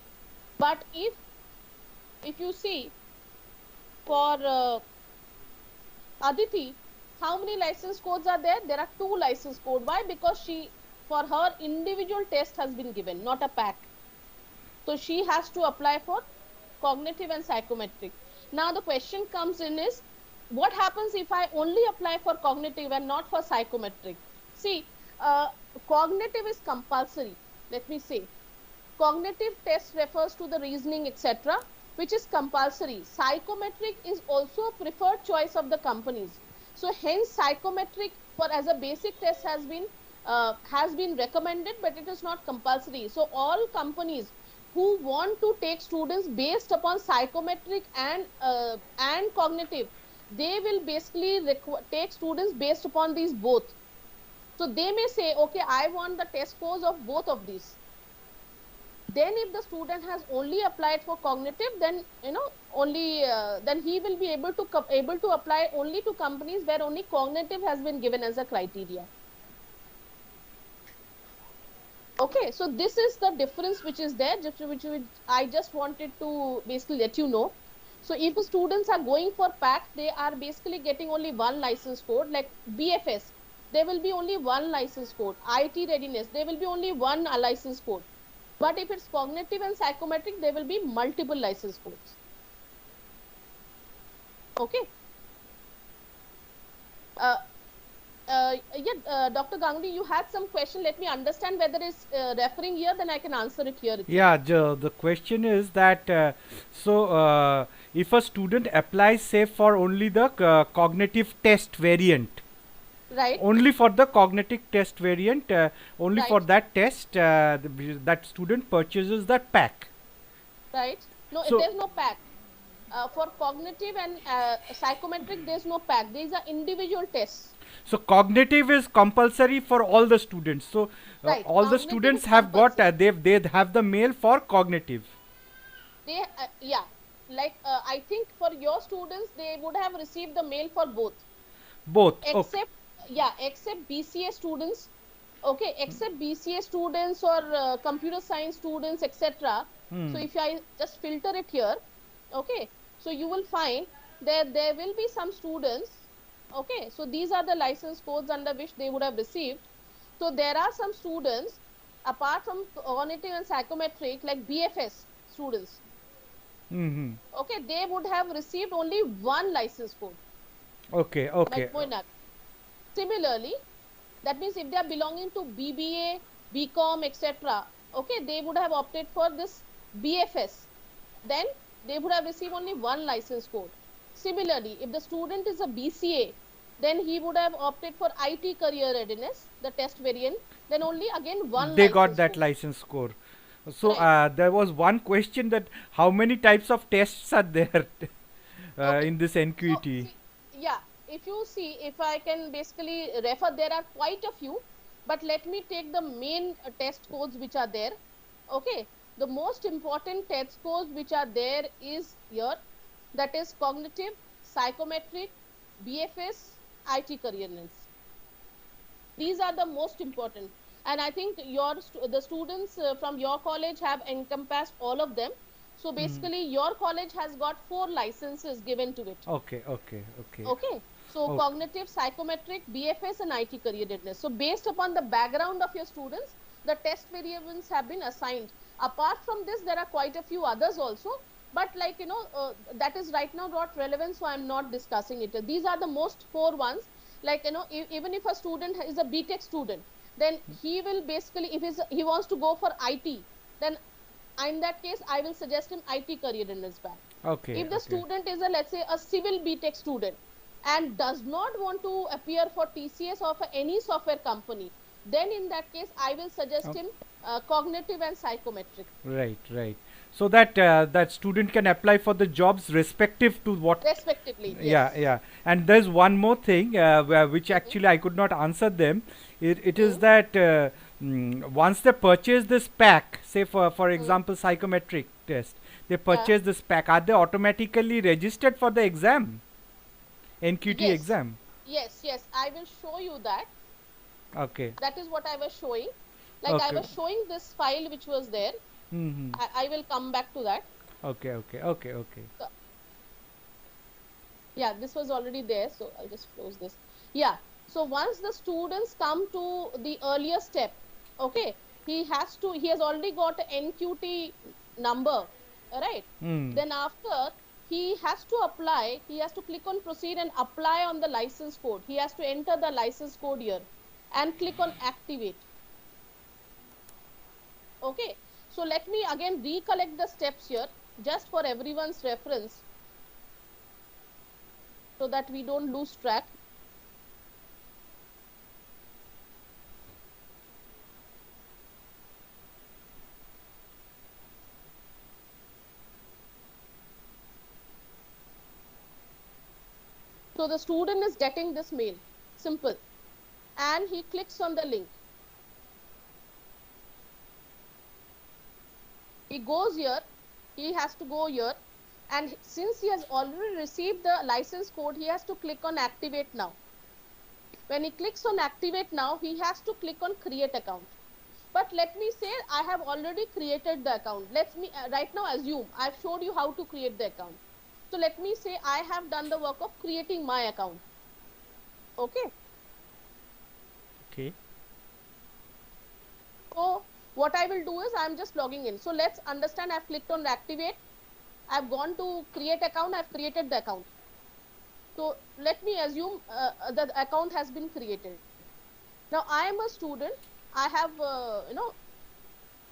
But if you see for Aditi, how many license codes are there? There are 2 license codes. Why? Because for her individual test has been given, not a pack. So she has to apply for cognitive and psychometric. Now the question comes in is, what happens if I only apply for cognitive and not for psychometric? See, cognitive is compulsory. Let me say, cognitive test refers to the reasoning, etc., which is compulsory. Psychometric is also a preferred choice of the companies. So hence psychometric as a basic test has been recommended, but it is not compulsory. So all companies who want to take students based upon psychometric and cognitive, they will basically take students based upon these both. So they may say, okay, I want the test scores of both of these. Then if the student has only applied for cognitive, then then he will be able to apply only to companies where only cognitive has been given as a criteria. Okay, so this is the difference which is there, which I just wanted to basically let you know. So if the students are going for PAC, they are basically getting only one license code. Like BFS, there will be only one license code. IT readiness, there will be only one license code. But if it's cognitive and psychometric, there will be multiple license codes. Okay. Dr. Ganguly, you had some question. Let me understand whether it's referring here, then I can answer it here. Yeah, the question is that if a student applies, say, for only the cognitive test variant, right? Only for the cognitive test variant, only right. for that test, that student purchases that pack. Right. No, so, there's no pack. For cognitive and psychometric, there's no pack. These are individual tests. So cognitive is compulsory for all the students. So right. All the students have got they have the mail for cognitive. They yeah, like I think for your students they would have received the mail for both. Both. Except okay. Yeah, except BCA students. Okay, except BCA students or computer science students, etc. So if I just filter it here, okay, so you will find that there will be some students. Okay, so these are the license codes under which they would have received. So there are some students apart from cognitive and psychometric, like BFS students. Mm-hmm. Okay, they would have received only one license code. Okay, okay. Like Moinak. Similarly, that means if they are belonging to BBA, BCom, etc., okay, they would have opted for this BFS. Then they would have received only one license code. Similarly, if the student is a BCA, then he would have opted for IT career readiness, the test variant, then only again one They got license that code. license score. So Right. there was one question that how many types of tests are there Okay. in this So, NQT? see, yeah, if you see, if I can basically refer, there are quite a few, but let me take the main test codes which are there. Okay. The most important test codes which are there is here, that is cognitive, psychometric, BFS, IT careerness. These are the most important. And I think the students from your college have encompassed all of them. So basically, your college has got 4 licenses given to it. Okay, okay, okay. Okay. So Okay. cognitive, psychometric, BFS, and IT career readiness. So based upon the background of your students, the test variables have been assigned. Apart from this, there are quite a few others also. But like, that is right now not relevant. So I'm not discussing it. These are the most 4 ones. Like, even if a student is a BTech student, then he will basically, if he wants to go for IT, then in that case, I will suggest him IT career readiness band. Okay, If the okay. student is let's say a civil BTech student and does not want to appear for TCS or for any software company, then in that case, I will suggest him cognitive and psychometric. Right, right. So that that student can apply for the jobs respective to what. Respectively, Yeah, yes. yeah. And there's one more thing which actually I could not answer them. It is that once they purchase this pack, say for example psychometric test, they purchase this pack. Are they automatically registered for the exam? NQT Yes, exam. yes, yes. I will show you that. Okay. That is what I was showing. Like I Okay. was showing this file which was there. Mm-hmm. I will come back to that. Okay, okay, okay, okay. So, yeah, this was already there, so I'll just close this. Yeah, so once the students come to the earlier step, okay, he has already got an NQT number, right? Hmm. Then after, he has to apply, he has to click on proceed and apply on the license code. He has to enter the license code here and click on activate. Okay, so let me again recollect the steps here just for everyone's reference, so that we don't lose track. So the student is getting this mail, simple, and he clicks on the link. He goes here, he has to go here, and since he has already received the license code, he has to click on activate now. When he clicks on activate now, he has to click on create account. But let me say I have already created the account. Let me right now assume I've showed you how to create the account. So let me say I have done the work of creating my account. Okay. Okay. So what I will do is I'm just logging in. So let's understand, I've clicked on activate. I've gone to create account. I've created the account. So let me assume the account has been created. Now I am a student. I have,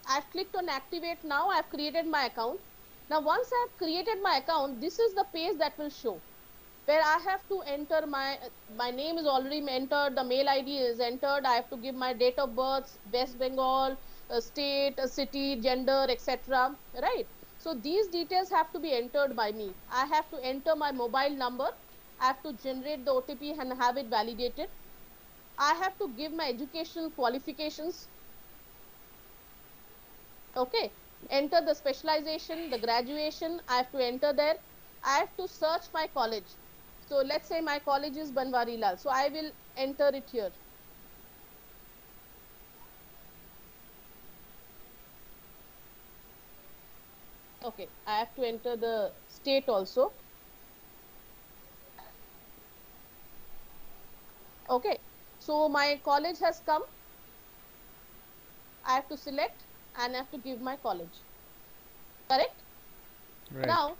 I've clicked on activate now. I've created my account. Now once I've created my account, this is the page that will show, where I have to enter my name is already entered, the mail ID is entered, I have to give my date of birth, West Bengal, state, city, gender, etc. Right? So these details have to be entered by me. I have to enter my mobile number. I have to generate the OTP and have it validated. I have to give my educational qualifications. Okay. Enter the specialization, the graduation. I have to enter there. I have to search my college. So let's say my college is Banwari Lal. So I will enter it here. Okay, I have to enter the state also. Okay, so my college has come. I have to select and I have to give my college. Correct? Right. Now,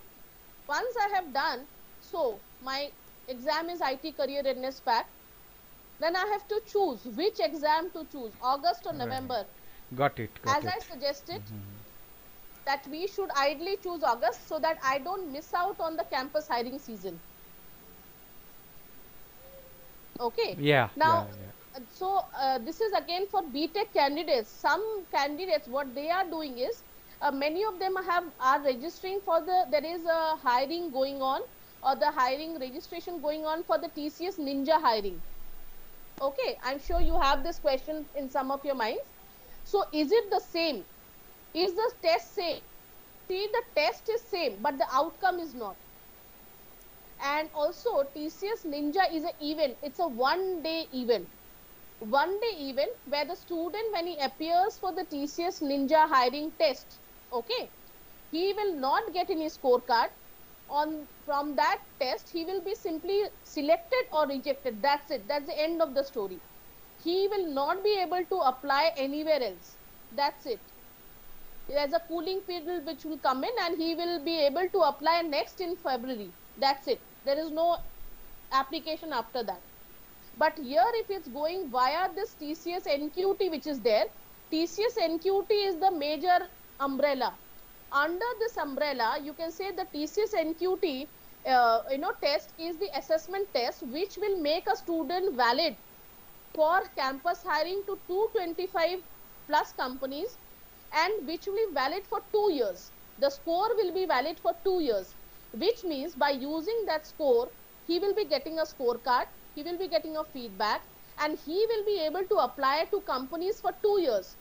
once I have done, so my exam is IT Career Readiness Pack. Then I have to choose which exam to choose, August or Right. November. Got it. Got As it. I suggested, that we should ideally choose August so that I don't miss out on the campus hiring season. Okay. Yeah. Now, Yeah. so this is again for BTech candidates. Some candidates, what they are doing is, many of them are registering for there is a hiring going on, or the hiring registration going on for the TCS Ninja hiring. Okay, I'm sure you have this question in some of your minds. So is it the same? Is the test same? See, the test is same, but the outcome is not. And also TCS Ninja is an event. It's a one-day event. One-day event where the student, when he appears for the TCS Ninja hiring test, okay, he will not get any scorecard. From that test, he will be simply selected or rejected. That's it. That's the end of the story. He will not be able to apply anywhere else. That's it. There's a cooling period which will come in, and he will be able to apply next in February. That's it. There is no application after that. But here, if it's going via this TCS NQT which is there, TCS NQT is the major umbrella. Under this umbrella, you can say the TCS NQT test is the assessment test which will make a student valid for campus hiring to 225 plus companies, and which will be valid for 2 years. The score will be valid for 2 years, which means by using that score, he will be getting a scorecard, he will be getting a feedback, and he will be able to apply to companies for 2 years.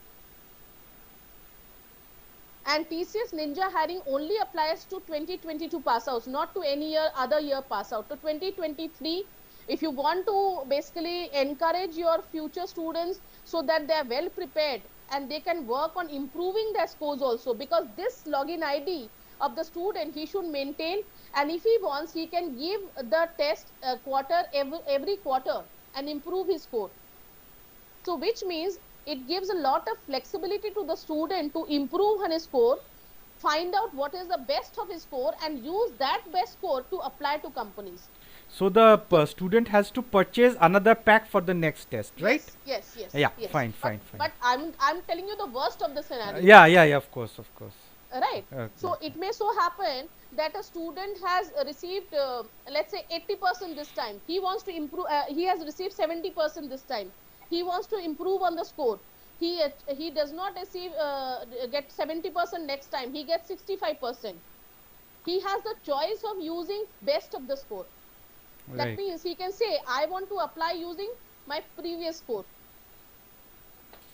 And TCS Ninja hiring only applies to 2022 pass outs, not to any other year pass out. To 2023, if you want to basically encourage your future students so that they are well prepared and they can work on improving their scores also, because this login ID of the student he should maintain, and if he wants, he can give the test every quarter and improve his score. So which means it gives a lot of flexibility to the student to improve on his score, find out what is the best of his score, and use that best score to apply to companies. So the student has to purchase another pack for the next test, right? Yes. Yeah. Yes. Fine. But I'm telling you the worst of the scenario. Yeah. Of course. Right. Okay. So it may so happen that a student has received, let's say 80% this time. He wants to improve. He has received 70% this time. He wants to improve on the score. He does not receive get 70% next time. He gets 65%. He has the choice of using best of the score. Right. That means he can say, I want to apply using my previous score.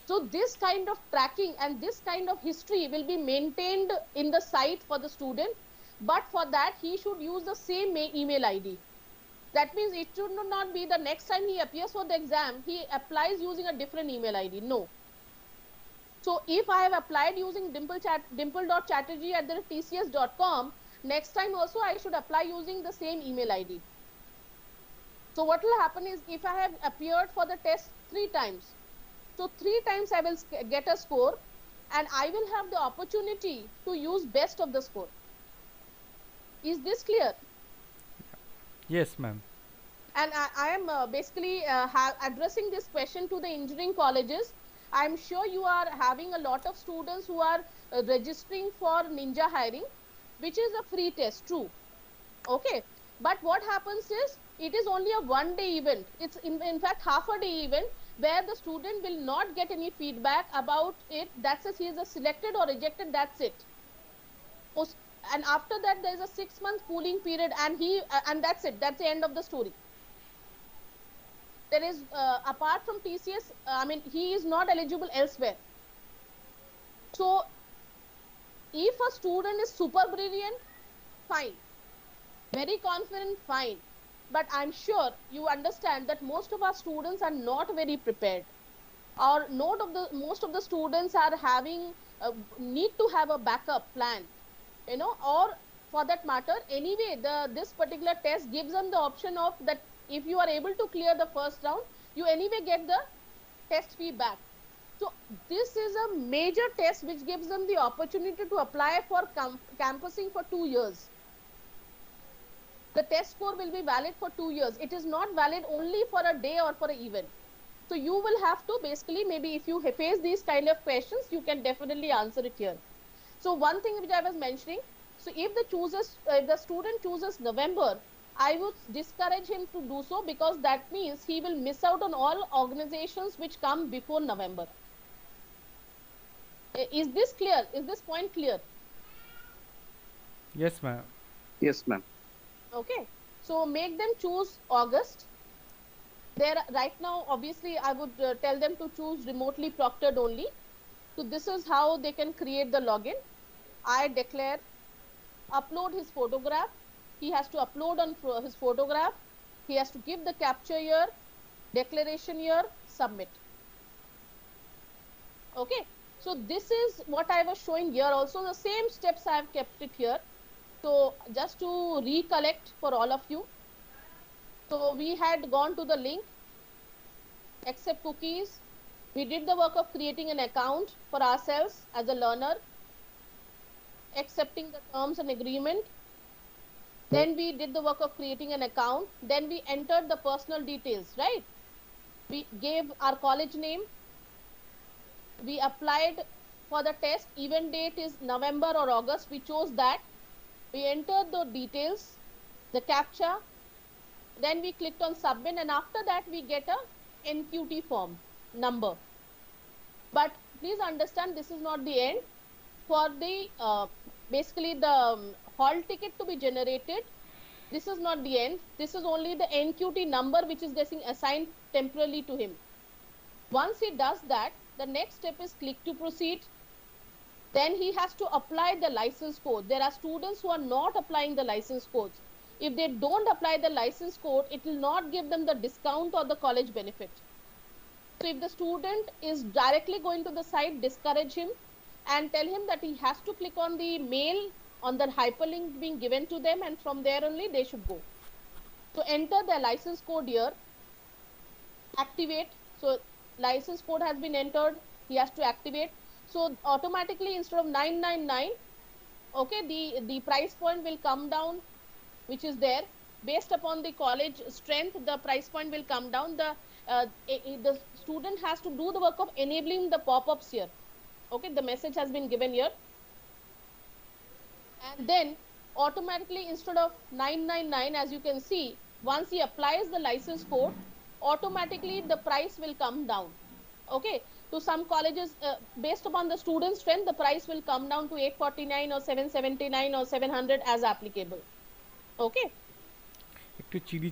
So this kind of tracking and this kind of history will be maintained in the site for the student. But for that, he should use the same email ID. That means it should not be the next time he appears for the exam, he applies using a different email ID. No. So if I have applied using dimple.chatterjee@tcs.com, next time also I should apply using the same email ID. So what will happen is, if I have appeared for the test 3 times, so 3 times I will get a score, and I will have the opportunity to use best of the score. Is this clear? Yes, ma'am. And I am basically addressing this question to the engineering colleges. I am sure you are having a lot of students who are registering for Ninja hiring, which is a free test, true. Okay. But what happens is, it is only a one-day event. It's in fact half a day event, where the student will not get any feedback about it. That's it. He is selected or rejected. That's it. And after that, there is a 6-month cooling period, and that's it. That's the end of the story. There is apart from TCS, he is not eligible elsewhere. So if a student is super brilliant, fine, very confident, fine. But I'm sure you understand that most of our students are not very prepared, or most of the students are having need to have a backup plan, or for that matter, anyway, this particular test gives them the option of that if you are able to clear the first round, you anyway get the test fee back. So this is a major test which gives them the opportunity to apply for campusing for 2 years. The test score will be valid for 2 years. It is not valid only for a day or for an event. So you will have to basically, maybe if you face these kind of questions, you can definitely answer it here. So one thing which I was mentioning, so if the student chooses November, I would discourage him to do so, because that means he will miss out on all organizations which come before November. Is this clear? Is this point clear? Yes, ma'am. Yes, ma'am. Okay, so make them choose August. There right now, obviously, I would tell them to choose remotely proctored only. So this is how they can create the login. I declare, upload his photograph. He has to upload on his photograph. He has to give the capture year, declaration year, submit. Okay, so this is what I was showing here. Also, the same steps I have kept it here. So just to recollect for all of you. So we had gone to the link, accept cookies. We did the work of creating an account for ourselves as a learner, accepting the terms and agreement. Then we did the work of creating an account. Then we entered the personal details, right? We gave our college name. We applied for the test. Event date is November or August. We chose that. We entered the details, the captcha. Then we clicked on submit, and after that we get a NQT form number. But please understand, this is not the end. For the basically the hall ticket to be generated, this is not the end. This is only the NQT number which is getting assigned temporarily to him. Once he does that, the next step is click to proceed. Then he has to apply the license code. There are students who are not applying the license codes. If they don't apply the license code, it will not give them the discount or the college benefit. So if the student is directly going to the site, discourage him and tell him that he has to click on the mail on the hyperlink being given to them, and from there only they should go. So enter the license code here, activate. So license code has been entered, he has to activate. So automatically, instead of 999, okay, the price point will come down, which is there. Based upon the college strength, the price point will come down. The student has to do the work of enabling the pop-ups here. Okay, the message has been given here. And then automatically, instead of 999, as you can see, once he applies the license code, automatically the price will come down. Okay, to some colleges, based upon the student strength, the price will come down to 849 or 779 or 700 as applicable. Okay. Only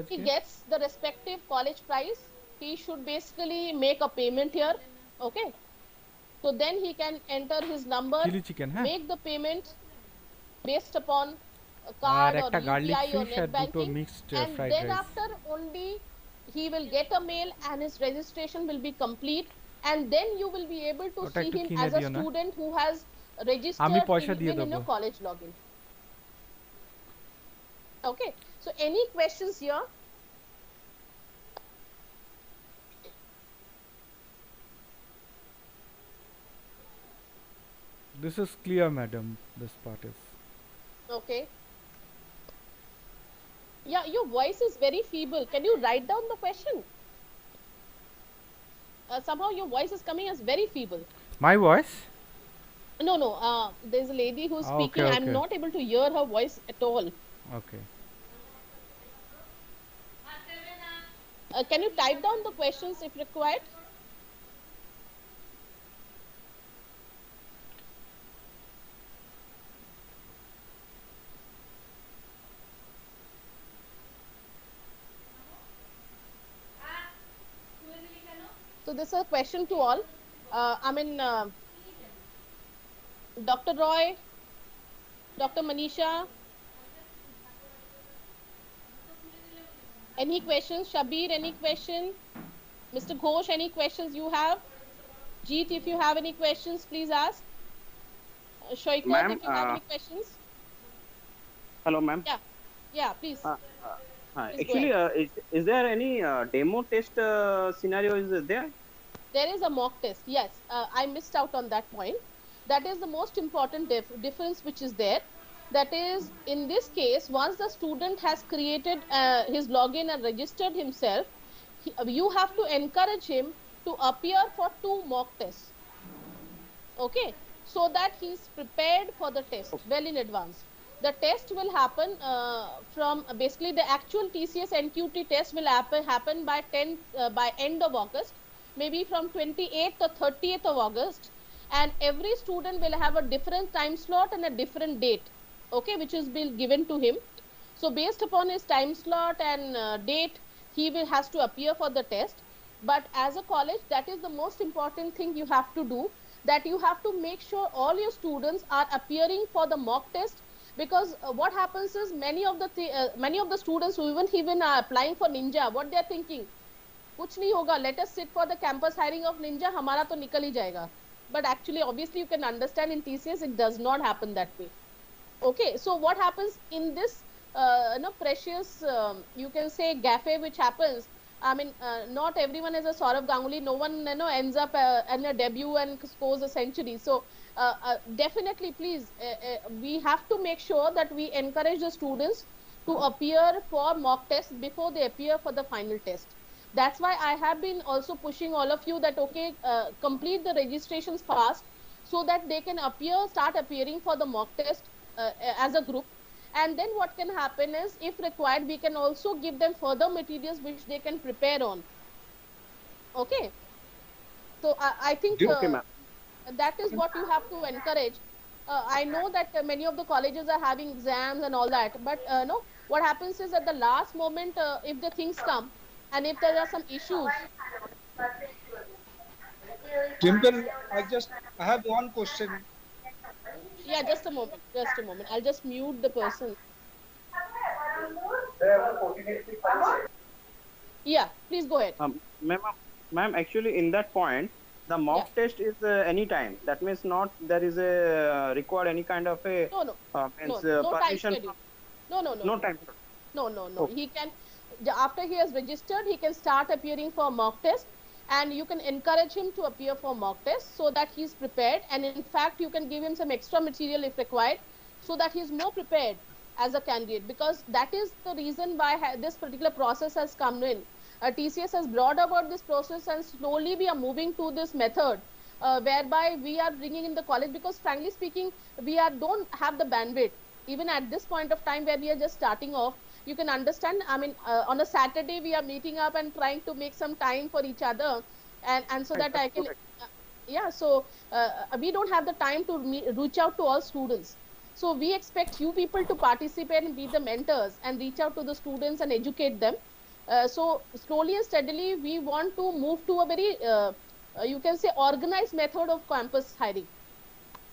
he gets the respective college price, he should basically make a payment here. Okay. So then he can enter his number, make the payment based upon a card or UPI or net banking, and then after only he will get a mail and his registration will be complete, and then you will be able to see him as a student who has registered in your college login. Okay, so any questions here? This is clear, madam. This part is. Okay. Yeah, your voice is very feeble. Can you write down the question? Somehow your voice is coming as very feeble. My voice? No. There's a lady who's speaking. Okay. I'm not able to hear her voice at all. Okay. Can you type down the questions if required? So this is a question to all. Dr. Roy, Dr. Manisha, any questions? Shabir, any question? Mr. Ghosh, any questions you have? Jeet, if you have any questions, please ask. Shoykot, if you have any questions. Hello, ma'am. Yeah, please. Actually, is there any demo test scenario is there? There is a mock test. Yes, I missed out on that point. That is the most important difference which is there. That is, in this case, once the student has created his login and registered himself, you have to encourage him to appear for 2 mock tests. Okay, so that he's prepared for the test well in advance. The test will happen from basically the actual TCS NQT test will happen by by end of August, maybe from 28th or 30th of August, and every student will have a different time slot and a different date, okay, which is been given to him. So based upon his time slot and date, he will has to appear for the test. But as a college, that is the most important thing you have to do, that you have to make sure all your students are appearing for the mock test, because what happens is many of the students who even are applying for Ninja, what they are thinking, कुछ नहीं होगा, let us sit for the campus hiring of Ninja, हमारा तो निकल ही जाएगा. But actually, obviously, you can understand in TCS it does not happen that way. Okay, so what happens in this precious you can say gaffe which happens, I mean, not everyone is a Saurav Ganguly. No one ends up in a debut and scores a century. So definitely, please, we have to make sure that we encourage the students to appear for mock tests before they appear for the final test. That's why I have been also pushing all of you that, okay, complete the registrations fast so that they can start appearing for the mock test as a group. And then what can happen is, if required, we can also give them further materials which they can prepare on. Okay. So I think that is what you have to encourage. I know that many of the colleges are having exams and all that, but no, what happens is at the last moment, if the things come and if there are some issues. Dimple, I have one question. Yeah, just a moment. I'll just mute the person. Yeah, please go ahead. Ma'am, actually, in that point, the mock test is any time. That means not there is a required any kind of a no permission. time schedule. No time. No. Okay. He can, after he has registered, he can start appearing for mock test. And you can encourage him to appear for mock tests so that he's prepared. And in fact, you can give him some extra material if required, so that he's more prepared as a candidate. Because that is the reason why this particular process has come in. TCS has brought about this process, and slowly we are moving to this method whereby we are bringing in the college. Because frankly speaking, we don't have the bandwidth. Even at this point of time where we are just starting off, you can understand, I mean, on a Saturday we are meeting up and trying to make some time for each other, and so that I can so we don't have the time to reach out to all students. So we expect you people to participate and be the mentors and reach out to the students and educate them. So slowly and steadily we want to move to a very you can say organized method of campus hiring.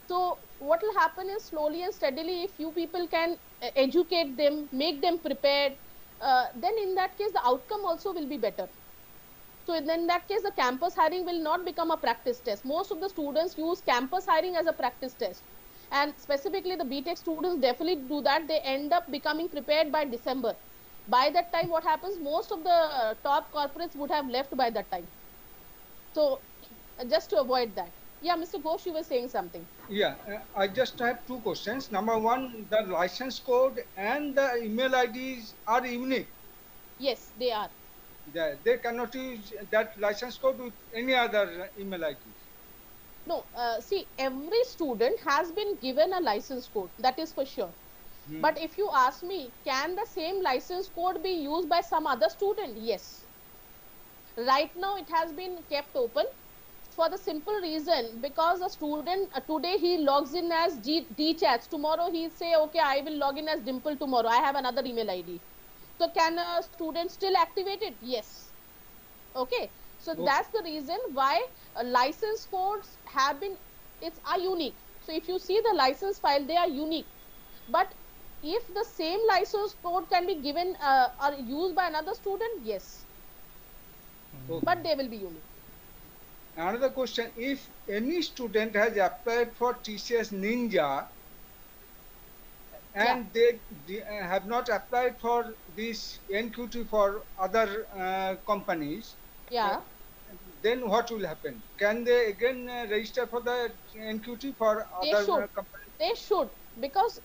So what will happen is, slowly and steadily, if you people can educate them, make them prepared, then in that case the outcome also will be better. So then in that case the campus hiring will not become a practice test. Most of the students use campus hiring as a practice test, and specifically the BTech students definitely do that. They end up becoming prepared by December. By that time what happens, most of the top corporates would have left by that time. So just to avoid that. Yeah, Mr. Ghosh, you were saying something. Yeah, I just have 2 questions. Number 1, the license code and the email IDs are unique. Yes, they are. They cannot use that license code with any other email IDs. No, see, every student has been given a license code, that is for sure. But if you ask me, can the same license code be used by some other student? Yes. Right now it has been kept open, for the simple reason, because a student today he logs in as DChats, tomorrow he say, okay, I will log in as Dimple tomorrow, I have another email ID. So can a student still activate it? Yes. Okay. So that's the reason why license codes have been, are unique. So if you see the license file, they are unique. But if the same license code can be given or used by another student, yes. But they will be unique. Another question, if any student has applied for TCS Ninja and they have not applied for this NQT for other companies, then what will happen? Can they again register for the NQT for They other should. companies? They should, because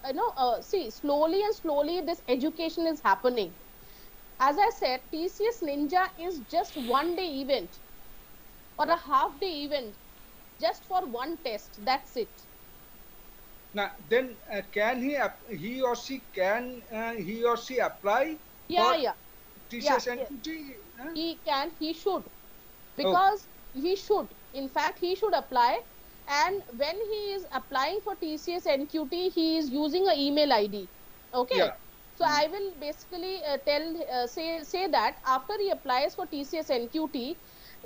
see, slowly and slowly this education is happening. As I said, TCS Ninja is just one day event or a half day event, just for one test. That's it. Now, then can he or she apply Yeah, for yeah. TCS Yeah, NQT? he can, he should, because he should, in fact he should apply. And when he is applying for TCS NQT, he is using an email ID. Okay. Yeah. So I will basically say that after he applies for TCS NQT,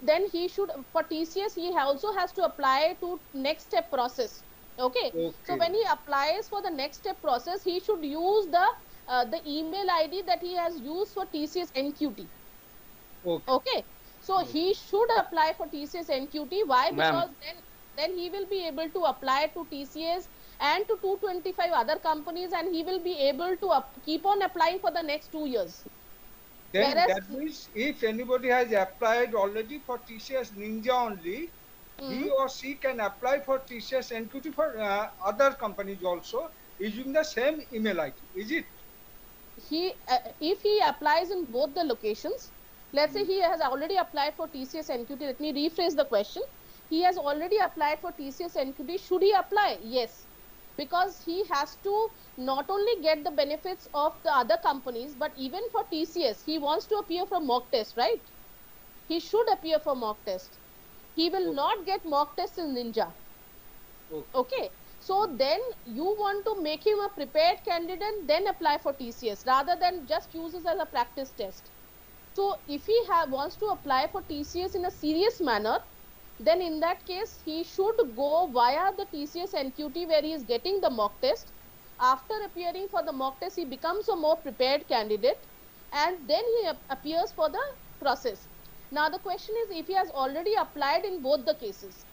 then he should, for TCS he also has to apply to next step process. Okay. So Okay. when he applies for the next step process, he should use the email ID that he has used for TCS NQT. Okay. So he should apply for TCS NQT. Why? Because then he will be able to apply to TCS and to 225 other companies, and he will be able to keep on applying for the next 2 years. Then Whereas, that means if anybody has applied already for TCS Ninja only, he or she can apply for TCS NQT for other companies also using the same email ID. Is it? if he applies in both the locations, let's say he has already applied for TCS NQT. Let me rephrase the question. He has already applied for TCS NQT. Should he apply? Yes, because he has to not only get the benefits of the other companies, but even for TCS, he wants to appear for mock test, right? He should appear for mock test. He will not get mock test in Ninja. Okay. So then you want to make him a prepared candidate, then apply for TCS rather than just use it as a practice test. So if he wants to apply for TCS in a serious manner, then in that case he should go via the TCS NQT where he is getting the mock test. After appearing for the mock test, he becomes a more prepared candidate, and then he appears for the process. Now the question is, if he has already applied in both the cases,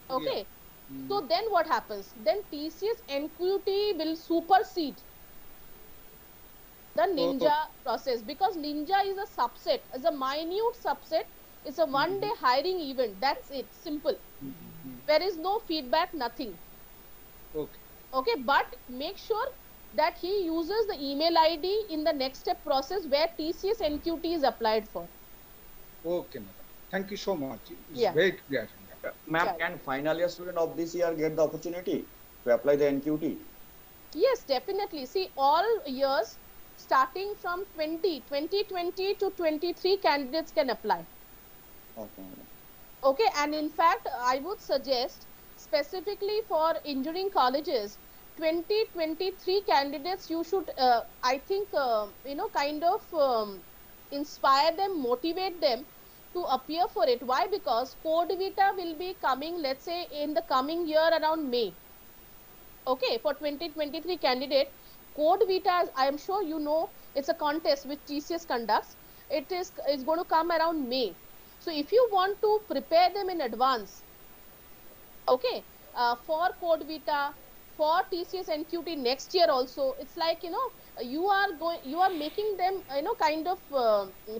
okay, so then what happens? Then TCS NQT will supersede the Ninja process, because Ninja is a subset, is a minute subset. It's a one-day hiring event. That's it. Simple. There is no feedback, nothing. Okay, but make sure that he uses the email ID in the next step process where TCS NQT is applied for. Okay, madam. Thank you so much. It's Yeah. very clear. Ma'am, can final year student of this year get the opportunity to apply the NQT? Yes, definitely. See, all years starting from 2020 to 23 candidates can apply. Okay. Okay, and in fact, I would suggest specifically for engineering colleges, 2023 candidates, you should, I think, kind of inspire them, motivate them to appear for it. Why? Because Code Vita will be coming, let's say, in the coming year around May. Okay, for 2023 candidate, Code Vita, I am sure you know, it's a contest which TCS conducts. It's going to come around May. So if you want to prepare them in advance, okay, for Code Vita, for TCS NQT next year also, it's like, you are making them, kind of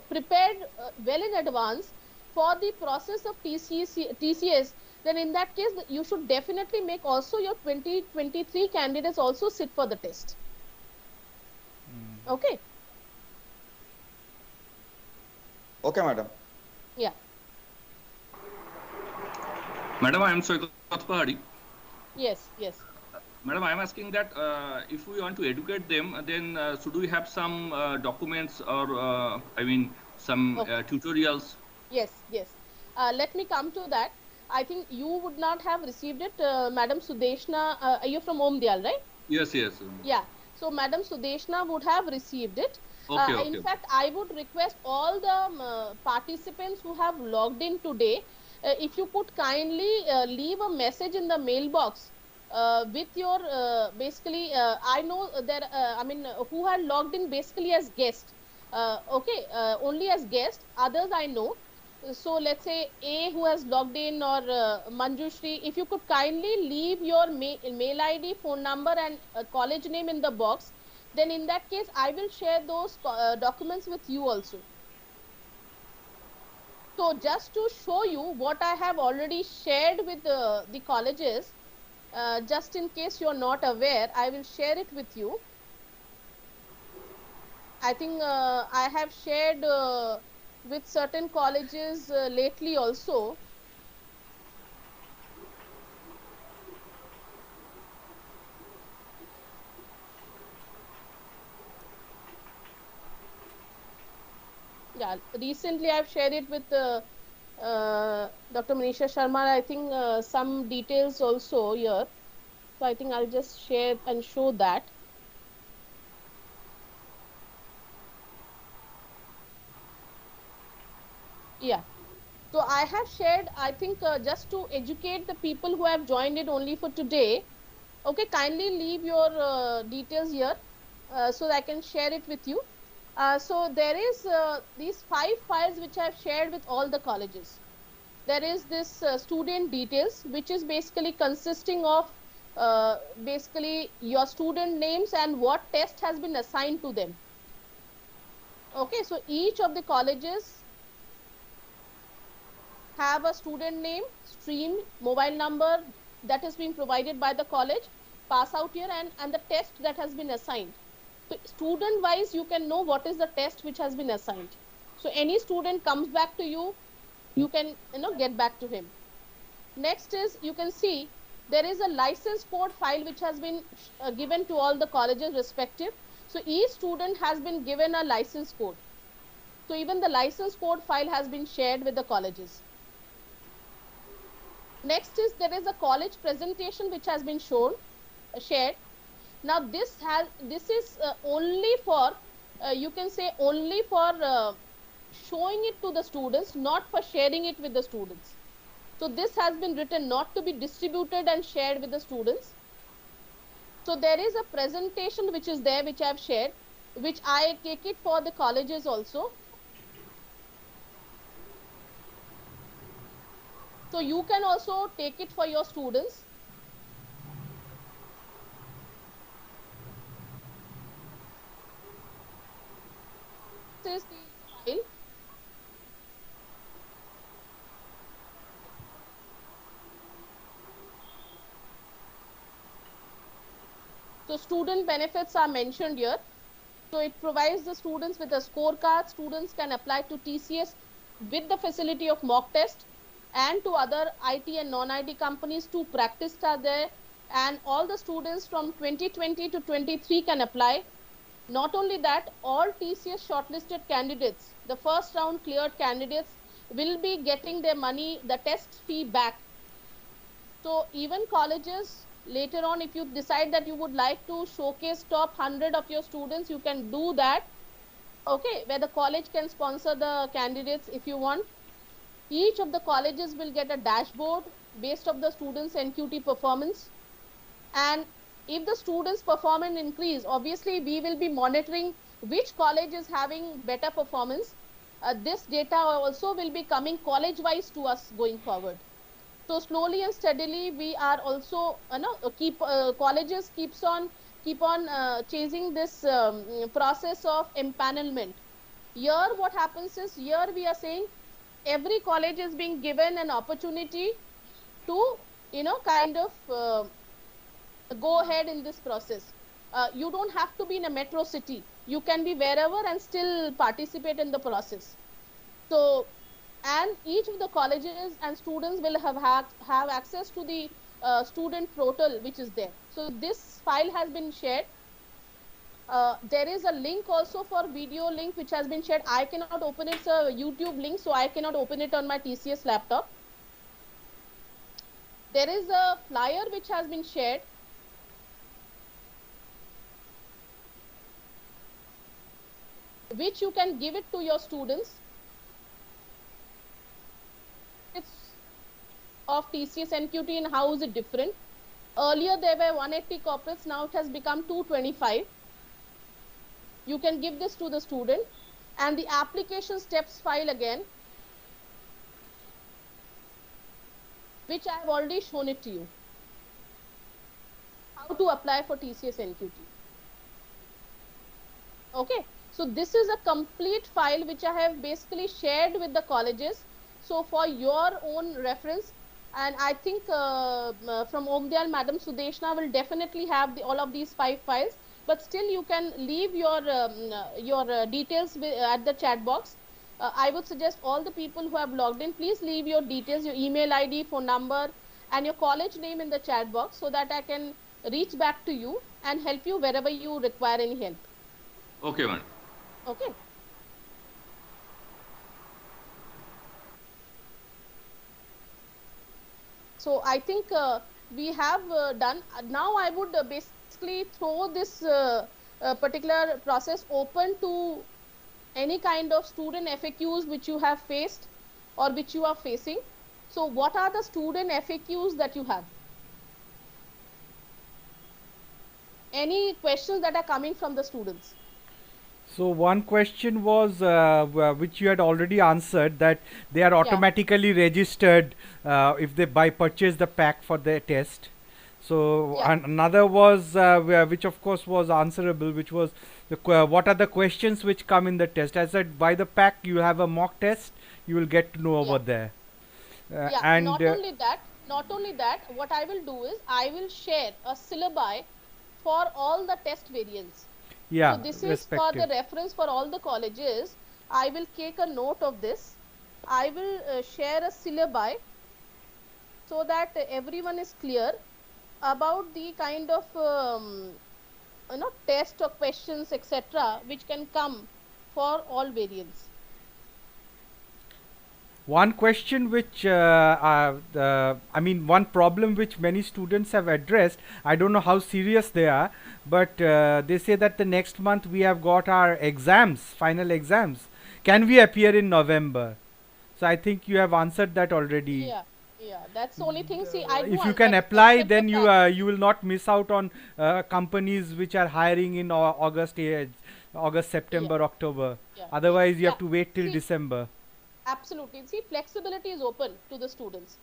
prepared well in advance for the process of TCS. Then in that case, you should definitely make also your 2023 candidates also sit for the test. Okay. Okay, madam. Yeah. Madam, I am Soikath Pahari. Yes. Madam, I am asking that if we want to educate them, then should we have some documents or, some tutorials? Yes. Let me come to that. I think you would not have received it, Madam Sudeshna. Are you from Omdial, right? Yes. Yeah. So Madam Sudeshna would have received it. Okay. In fact, I would request all the participants who have logged in today, if you could kindly leave a message in the mailbox with your basically, I know there, who had logged in basically as guest. Only as guest. Others I know. So let's say A who has logged in, or Manjushri, if you could kindly leave your mail ID, phone number and college name in the box, then in that case I will share those documents with you also. So just to show you what I have already shared with the colleges, just in case you're not aware, I will share it with you. I think I have shared with certain colleges lately also. Yeah, recently I've shared it with Dr. Manisha Sharma. I think some details also here. So I think I'll just share and show that. Yeah. So I have shared, I think just to educate the people who have joined it only for today. Okay, kindly leave your details here so that I can share it with you. So there is these 5 files which I have shared with all the colleges. There is this student details, which is basically consisting of basically your student names and what test has been assigned to them. Okay, so each of the colleges have a student name, stream, mobile number that is being provided by the college, pass out year, and the test that has been assigned. So student wise, you can know what is the test which has been assigned. So any student comes back to you, you can get back to him. Next is, you can see there is a license code file which has been given to all the colleges respective. So each student has been given a license code. So even the license code file has been shared with the colleges. Next is, there is a college presentation which has been shared. Now this is only for you can say only for showing it to the students, not for sharing it with the students. So this has been written not to be distributed and shared with the students. So there is a presentation which is there, which I have shared, which I take it for the colleges also. So you can also take it for your students. This is the file. So student benefits are mentioned here. So it provides the students with a scorecard. Students can apply to TCS with the facility of mock test, and to other IT and non-IT companies. To practice are there, and all the students from 2020 to 23 can apply. Not only that, all TCS shortlisted candidates, the first round cleared candidates, will be getting their money, the test fee back. So even colleges later on, if you decide that you would like to showcase top 100 of your students, you can do that. Okay, where the college can sponsor the candidates if you want. Each of the colleges will get a dashboard based on the students' NQT performance. And if the students' performance increase, obviously we will be monitoring which college is having better performance. This data also will be coming college-wise to us going forward. So slowly and steadily, we are also colleges keep on chasing this process of empanelment. Here, what happens is, here we are saying every college is being given an opportunity to kind of go ahead in this process. You don't have to be in a metro city. You can be wherever and still participate in the process. So, and each of the colleges and students will have access to the student portal which is there. So this file has been shared. There is a link also for video link which has been shared. I cannot open it. It's a YouTube link, so I cannot open it on my TCS laptop. There is a flyer which has been shared. Which you can give it to your students. It's of TCS NQT, and how is it different? Earlier there were 180 corporates, now it has become 225. You can give this to the student, and the application steps file again, which I have already shown it to you. How to apply for TCS NQT. Okay, so this is a complete file which I have basically shared with the colleges. So for your own reference, and I think from Omdiyal, Madam Sudeshna will definitely have all of these 5 files, but still you can leave your details at the chat box. I would suggest all the people who have logged in, please leave your details, your email ID, phone number, and your college name in the chat box, so that I can reach back to you and help you wherever you require any help. Okay, madam. Okay. So I think we have done. Now I would basically throw this particular process open to any kind of student FAQs which you have faced or which you are facing. So what are the student FAQs that you have? Any questions that are coming from the students? So one question was which you had already answered, that they are automatically registered if they purchase the pack for their test. So another was which of course was answerable, which was what are the questions which come in the test. As I said, by the pack you have a mock test, you will get to know over there. And not only that, what I will do is I will share a syllabi for all the test variants. Yeah, so this is for the reference for all the colleges. I will take a note of this. I will share a syllabi so that everyone is clear about the kind of test or questions, etc., which can come for all variants. One question which I mean, one problem which many students have addressed, I don't know how serious they are, but they say that the next month we have got our exams, final exams. Can we appear in November? So I think you have answered that already. Yeah, that's the only thing. See, if you can apply, then you will not miss out on companies which are hiring in August, September, October. Otherwise, you have to wait till December. Absolutely. See, flexibility is open to the students.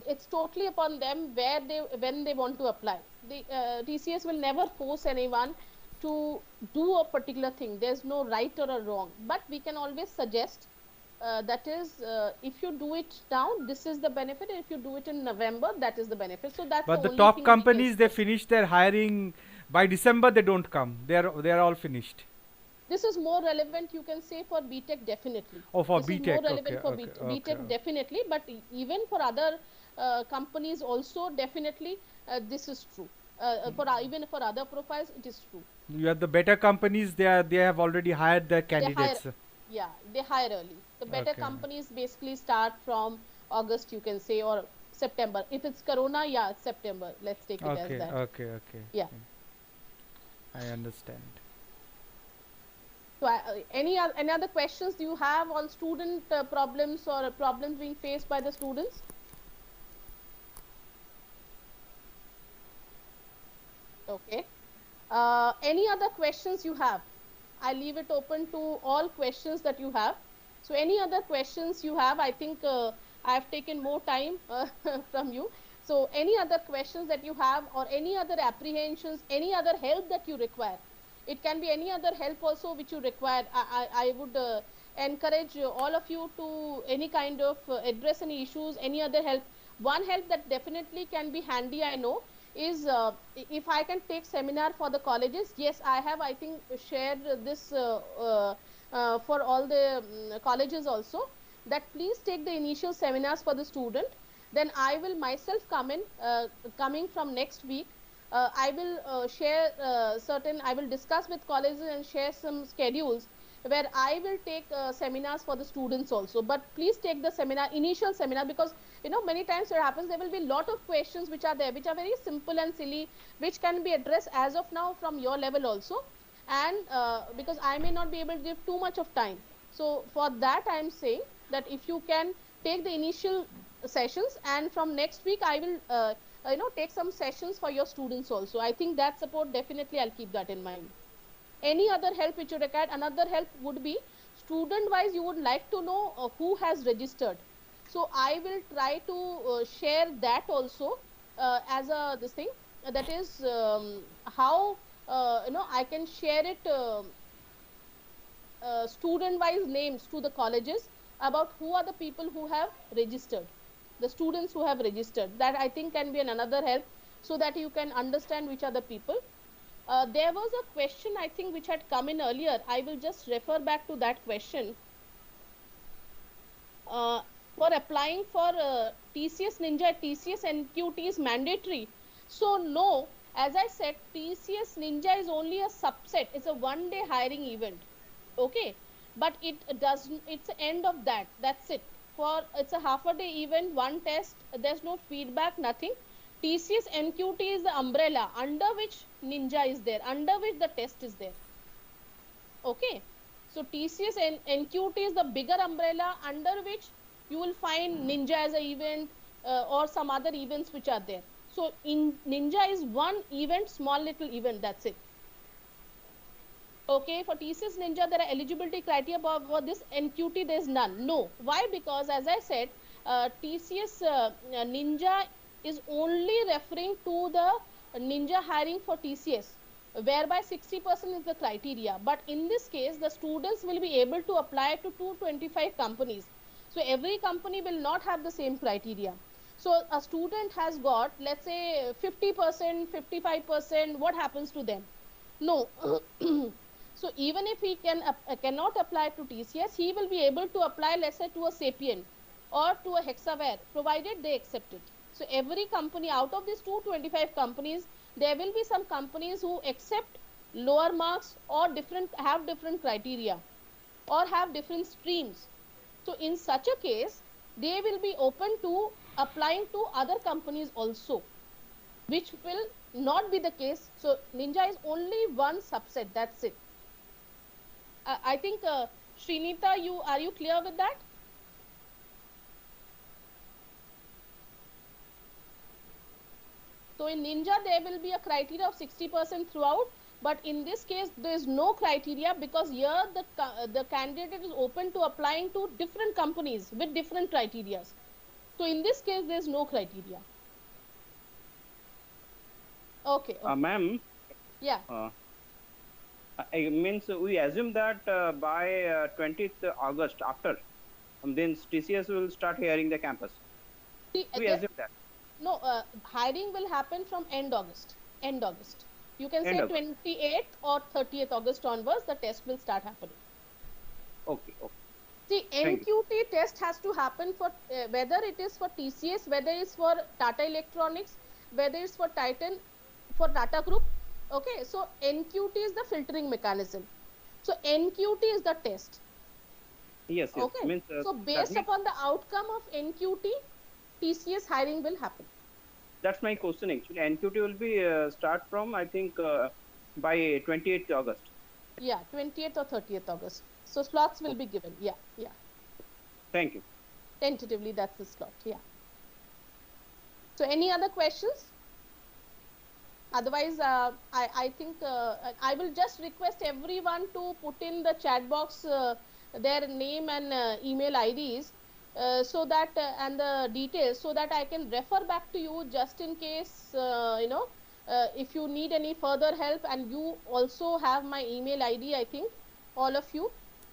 It's totally upon them when they want to apply. The TCS will never force anyone to do a particular thing. There's no right or a wrong, but we can always suggest. That is, if you do it now, this is the benefit. If you do it in November, that is the benefit. So that's but the the top companies, they finish their hiring by December. They don't come. They are all finished. This is more relevant, you can say, for BTech definitely. Oh, for this BTech. Is more relevant for BTech definitely, but even for other companies also definitely this is true. Even for other profiles, it is true. You have the better companies. They have already hired their candidates. They hire early. The better companies basically start from August, you can say, or September. If it's Corona, September. Let's take it as that. Okay. Yeah. I understand. So, any other questions do you have on student problems or problems being faced by the students? Okay. Any other questions you have? I leave it open to all questions that you have. So, any other questions you have? I think I have taken more time from you. So, any other questions that you have, or any other apprehensions, any other help that you require? It can be any other help also which you require. I would encourage all of you to any kind of address any issues, any other help. One help that definitely can be handy, I know, is if I can take seminar for the colleges. Yes, I have, I think, shared this for all the colleges also, that please take the initial seminars for the student. Then I will myself coming from next week. I will share I will discuss with colleges and share some schedules where I will take seminars for the students also. But please take the initial seminar, because many times what happens, there will be a lot of questions which are there, which are very simple and silly, which can be addressed as of now from your level also. And because I may not be able to give too much of time. So for that, I am saying that if you can take the initial sessions, and from next week I will take some sessions for your students also. I think that support, definitely I'll keep that in mind. Any other help which you require? Another help would be student wise, you would like to know who has registered. So I will try to share that also as a this thing, that is how I can share it student wise names to the colleges, about who are the people who have registered, the students who have registered. That I think can be another help, so that you can understand which are the people. There was a question I think which had come in earlier. I will just refer back to that question. For applying for TCS Ninja, TCS NQT is mandatory. So no, as I said, TCS Ninja is only a subset. It's a one-day hiring event. Okay, but it doesn't. It's the end of that. That's it. It's a half-a-day event, one test. There's no feedback, nothing. TCS NQT is the umbrella under which Ninja is there, under which the test is there. Okay, so TCS NQT is the bigger umbrella under which you will find Ninja as an event or some other events which are there. So in Ninja is one event, small little event, that's it. Okay, for TCS Ninja there are eligibility criteria, for this NQT there is none. No, why? Because as I said, TCS Ninja is only referring to the Ninja hiring for TCS, whereby 60% is the criteria. But in this case, the students will be able to apply to 225 companies. So every company will not have the same criteria. So a student has got, let's say 50%, 55%, what happens to them? No. So even if he cannot apply to TCS, he will be able to apply, let's say, to a Sapient or to a Hexaware, provided they accept it. So every company, out of these 225 companies, there will be some companies who accept lower marks or have different criteria or have different streams. So in such a case, they will be open to applying to other companies also, which will not be the case. So Ninja is only one subset, that's it. I think Srinita, are you clear with that? So in Ninja there will be a criteria of 60% throughout, but in this case there is no criteria, because here the candidate is open to applying to different companies with different criteria. So in this case there is no criteria. Okay. Ma'am. Yeah. It means we assume that by 20th August, after then TCS will start hiring the campus. We assume that. No, hiring will happen from end August. End August. You can say 28th or 30th August onwards, the test will start happening. Okay. Okay. See, NQT test has to happen for whether it is for TCS, whether it's for Tata Electronics, whether it's for Titan, for Tata Group. Okay, so NQT is the filtering mechanism. So NQT is the test. Yes. Okay. Means, so based upon the outcome of NQT, TCS hiring will happen. That's my question actually. NQT will be start from, I think, by 28th August. Yeah, 20th or 30th August. So slots will be given. Yeah. Thank you. Tentatively, that's the slot. Yeah. So any other questions? Otherwise, I think I will just request everyone to put in the chat box their name and email IDs. So that and the details, so that I can refer back to you just in case if you need any further help. And you also have my email ID, I think, all of you.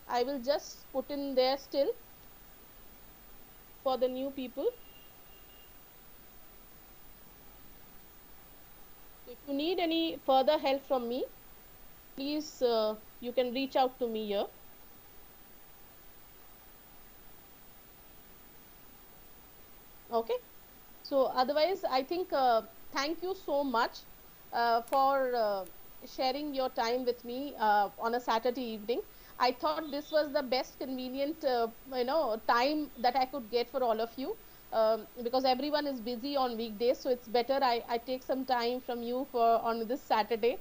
I will just put in there still for the new people. If you need any further help from me, please you can reach out to me here. Okay, so otherwise I think thank you so much for sharing your time with me on a Saturday evening. I thought this was the best convenient time that I could get for all of you, because everyone is busy on weekdays, so it's better I take some time from you on this Saturday,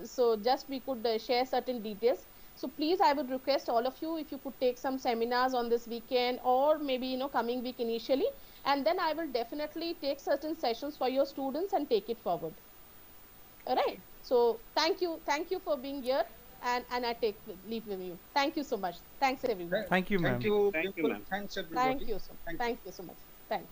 so just we could share certain details. So please, I would request all of you, if you could take some seminars on this weekend, or maybe coming week initially, and then I will definitely take certain sessions for your students and take it forward. All right. So thank you for being here, and I take leave with you. Thank you so much. Thanks everyone. Thank you, ma'am. Thank you, ma'am. Thanks everybody. Thank you so much. Thanks.